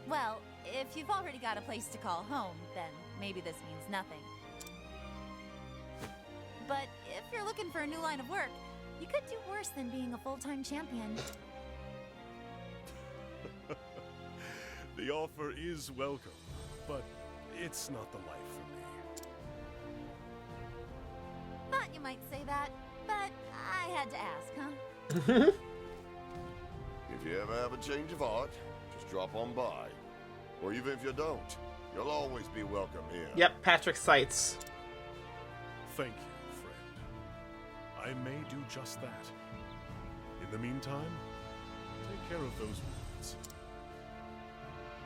Well, if you've already got a place to call home, then maybe this means nothing. But if you're looking for a new line of work, you could do worse than being a full-time champion. The offer is welcome, but it's not the life for me. Thought you might say that, but I had to ask, huh? If you ever have a change of heart, just drop on by. Or even if you don't, you'll always be welcome here. Yep, Patrick Sites. Thank you, friend. I may do just that. In the meantime, take care of those wounds.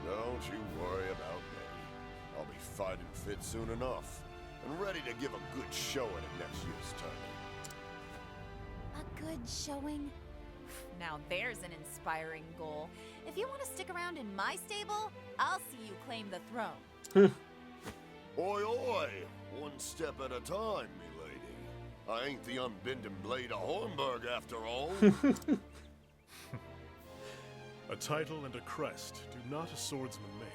Don't you worry about me. I'll be fighting fit soon enough, and ready to give a good showing at next year's tourney. A good showing? Now there's an inspiring goal. If you want to stick around in my stable, I'll see you claim the throne. Oi, oi! One step at a time, milady. I ain't the unbending blade of Hornburg after all. A title and a crest do not a swordsman make.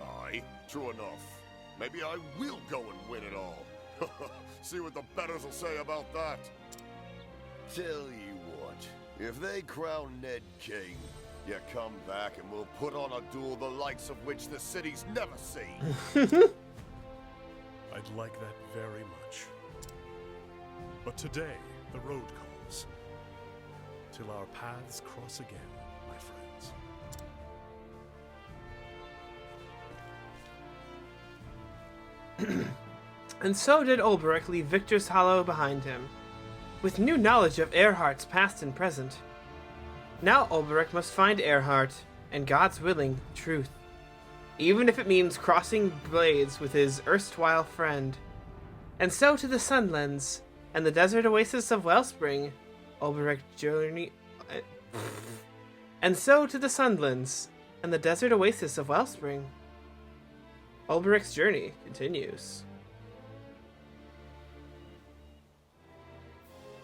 Aye, true enough. Maybe I will go and win it all. See what the betters will say about that. Tell you what, if they crown Ned king, you come back and we'll put on a duel the likes of which the city's never seen. I'd like that very much. But today, the road calls. Till our paths cross again, my friends. And so did Ulberich leave Victor's Hollow behind him, with new knowledge of Earhart's past and present. Now Ulberich must find Earhart, and God's willing, truth. Even if it means crossing blades with his erstwhile friend. And so to the Sunlands, and the desert oasis of Wellspring, Ulberich journey... And so to the Sunlands, and the desert oasis of Wellspring. Ulberich's journey continues.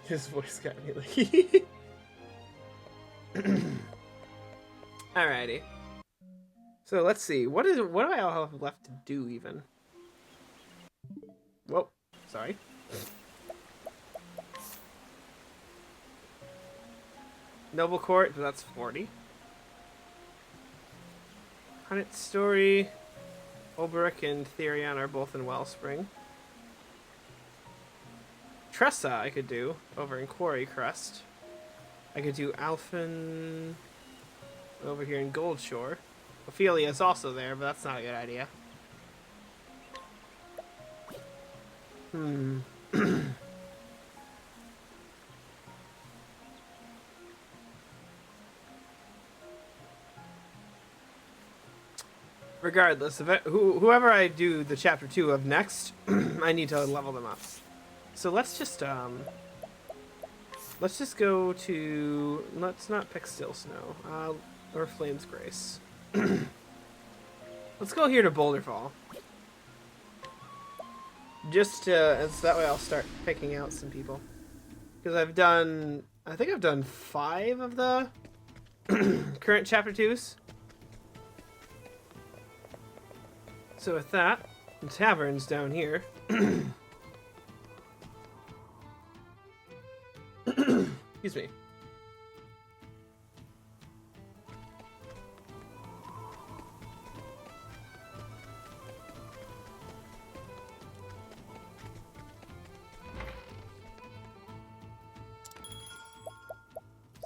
His voice got me like... Alrighty. So let's see. What do I all have left to do even? Whoa, sorry. Noble Court, that's 40. Hunnit Story. Ulberich and Therion are both in Wellspring. Tressa I could do over in Quarry Crest. I could do Alphen over here in Goldshore. Ophelia's also there, but that's not a good idea. Regardless of it, whoever I do the chapter 2 of next, I need to level them up. So let's just let's just go to... Let's not pick Still Snow. Or Flame's Grace. Let's go here to Boulder Fall. Just so that way I'll start picking out some people. Because I've done... I think I've done 5 of the current Chapter 2s. So with that, the tavern's down here. Excuse me.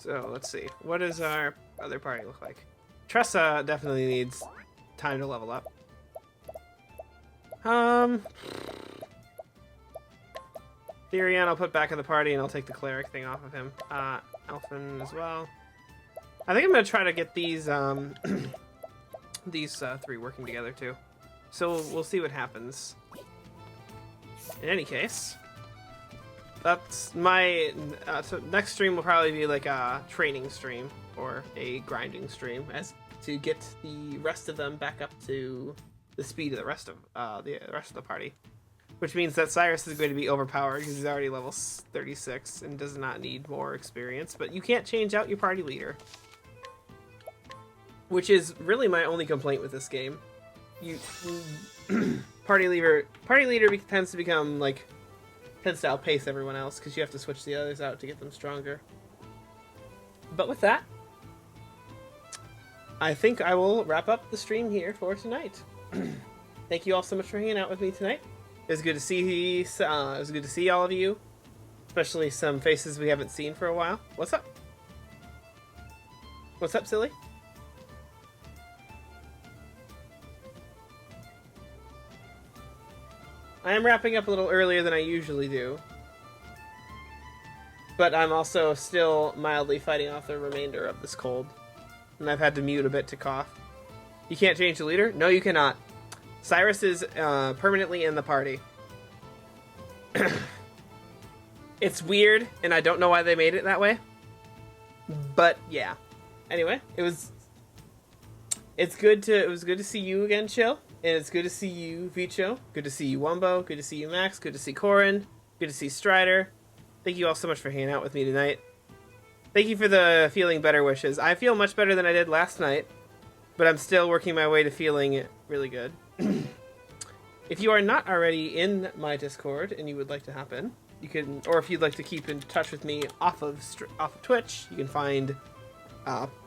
So let's see. What does our other party look like? Tressa definitely needs time to level up. Therion I'll put back in the party and I'll take the cleric thing off of him. Elfin as well. I think I'm gonna try to get these these 3 working together too. So we'll see what happens. In any case, that's my so next stream will probably be like a training stream or a grinding stream as to get the rest of them back up to the speed of the rest of the party, which means that Cyrus is going to be overpowered because he's already level 36 and does not need more experience. But you can't change out your party leader, which is really my only complaint with this game. Party leader tends to outpace everyone else because you have to switch the others out to get them stronger. But with that, I think I will wrap up the stream here for tonight. Thank you all so much for hanging out with me tonight. It was good to see all of you, especially some faces we haven't seen for a while. What's up? What's up, silly? I am wrapping up a little earlier than I usually do, but I'm also still mildly fighting off the remainder of this cold, and I've had to mute a bit to cough. You can't change the leader? No, you cannot. Cyrus is permanently in the party. It's weird, and I don't know why they made it that way. But yeah. Anyway, it was good to see you again, Chill. And it's good to see you, Vicho. Good to see you, Wumbo. Good to see you, Max. Good to see Corin. Good to see Strider. Thank you all so much for hanging out with me tonight. Thank you for the feeling better wishes. I feel much better than I did last night, but I'm still working my way to feeling really good. If you are not already in my Discord and you would like to hop in, you can, or if you'd like to keep in touch with me off of Twitch, you can find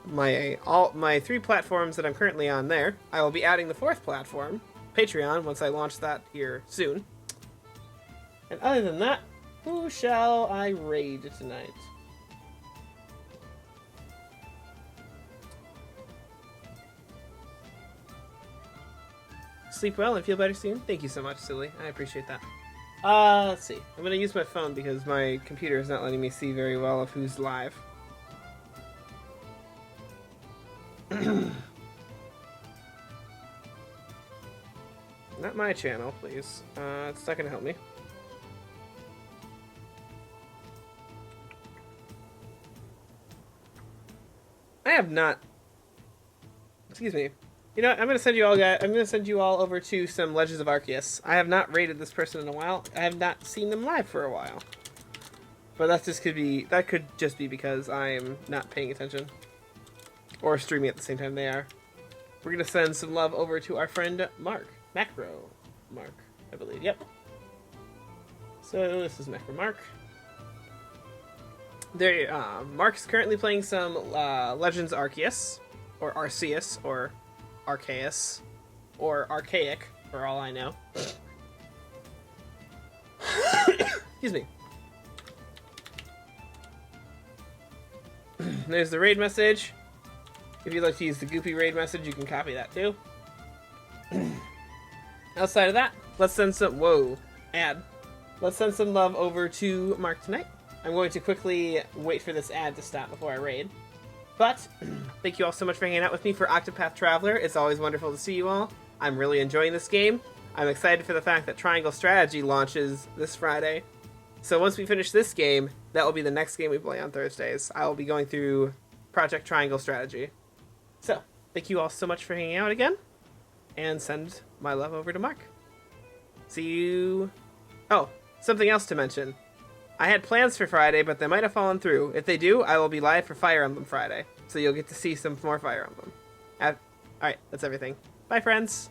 my 3 platforms that I'm currently on there. I will be adding the 4th platform, Patreon, once I launch that here soon. And other than that, who shall I raid tonight? Sleep well and feel better soon. Thank you so much, Silly. I appreciate that. Let's see. I'm going to use my phone because my computer is not letting me see very well of who's live. Not my channel, please. It's not going to help me. I have not... Excuse me. You know what? I'm going to send you all over to some Legends of Arceus. I have not raided this person in a while. I have not seen them live for a while. But that could just be because I'm not paying attention. Or streaming at the same time they are. We're going to send some love over to our friend Mark. Macro Mark, I believe. Yep. So this is Macro Mark. Mark's currently playing some Legends Arceus. Or Arceus. Or Arceus. Or Archaic, for all I know. Excuse me. There's the raid message. If you'd like to use the Goopy raid message, you can copy that too. Outside of that, let's send some... Whoa. Ad. Let's send some love over to Mark tonight. I'm going to quickly wait for this ad to stop before I raid. But, thank you all so much for hanging out with me for Octopath Traveler. It's always wonderful to see you all. I'm really enjoying this game. I'm excited for the fact that Triangle Strategy launches this Friday. So once we finish this game, that will be the next game we play on Thursdays. I will be going through Project Triangle Strategy. So, thank you all so much for hanging out again, and send my love over to Mark. See you... Oh, something else to mention. I had plans for Friday, but they might have fallen through. If they do, I will be live for Fire Emblem Friday, so you'll get to see some more Fire Emblem. Alright, that's everything. Bye, friends!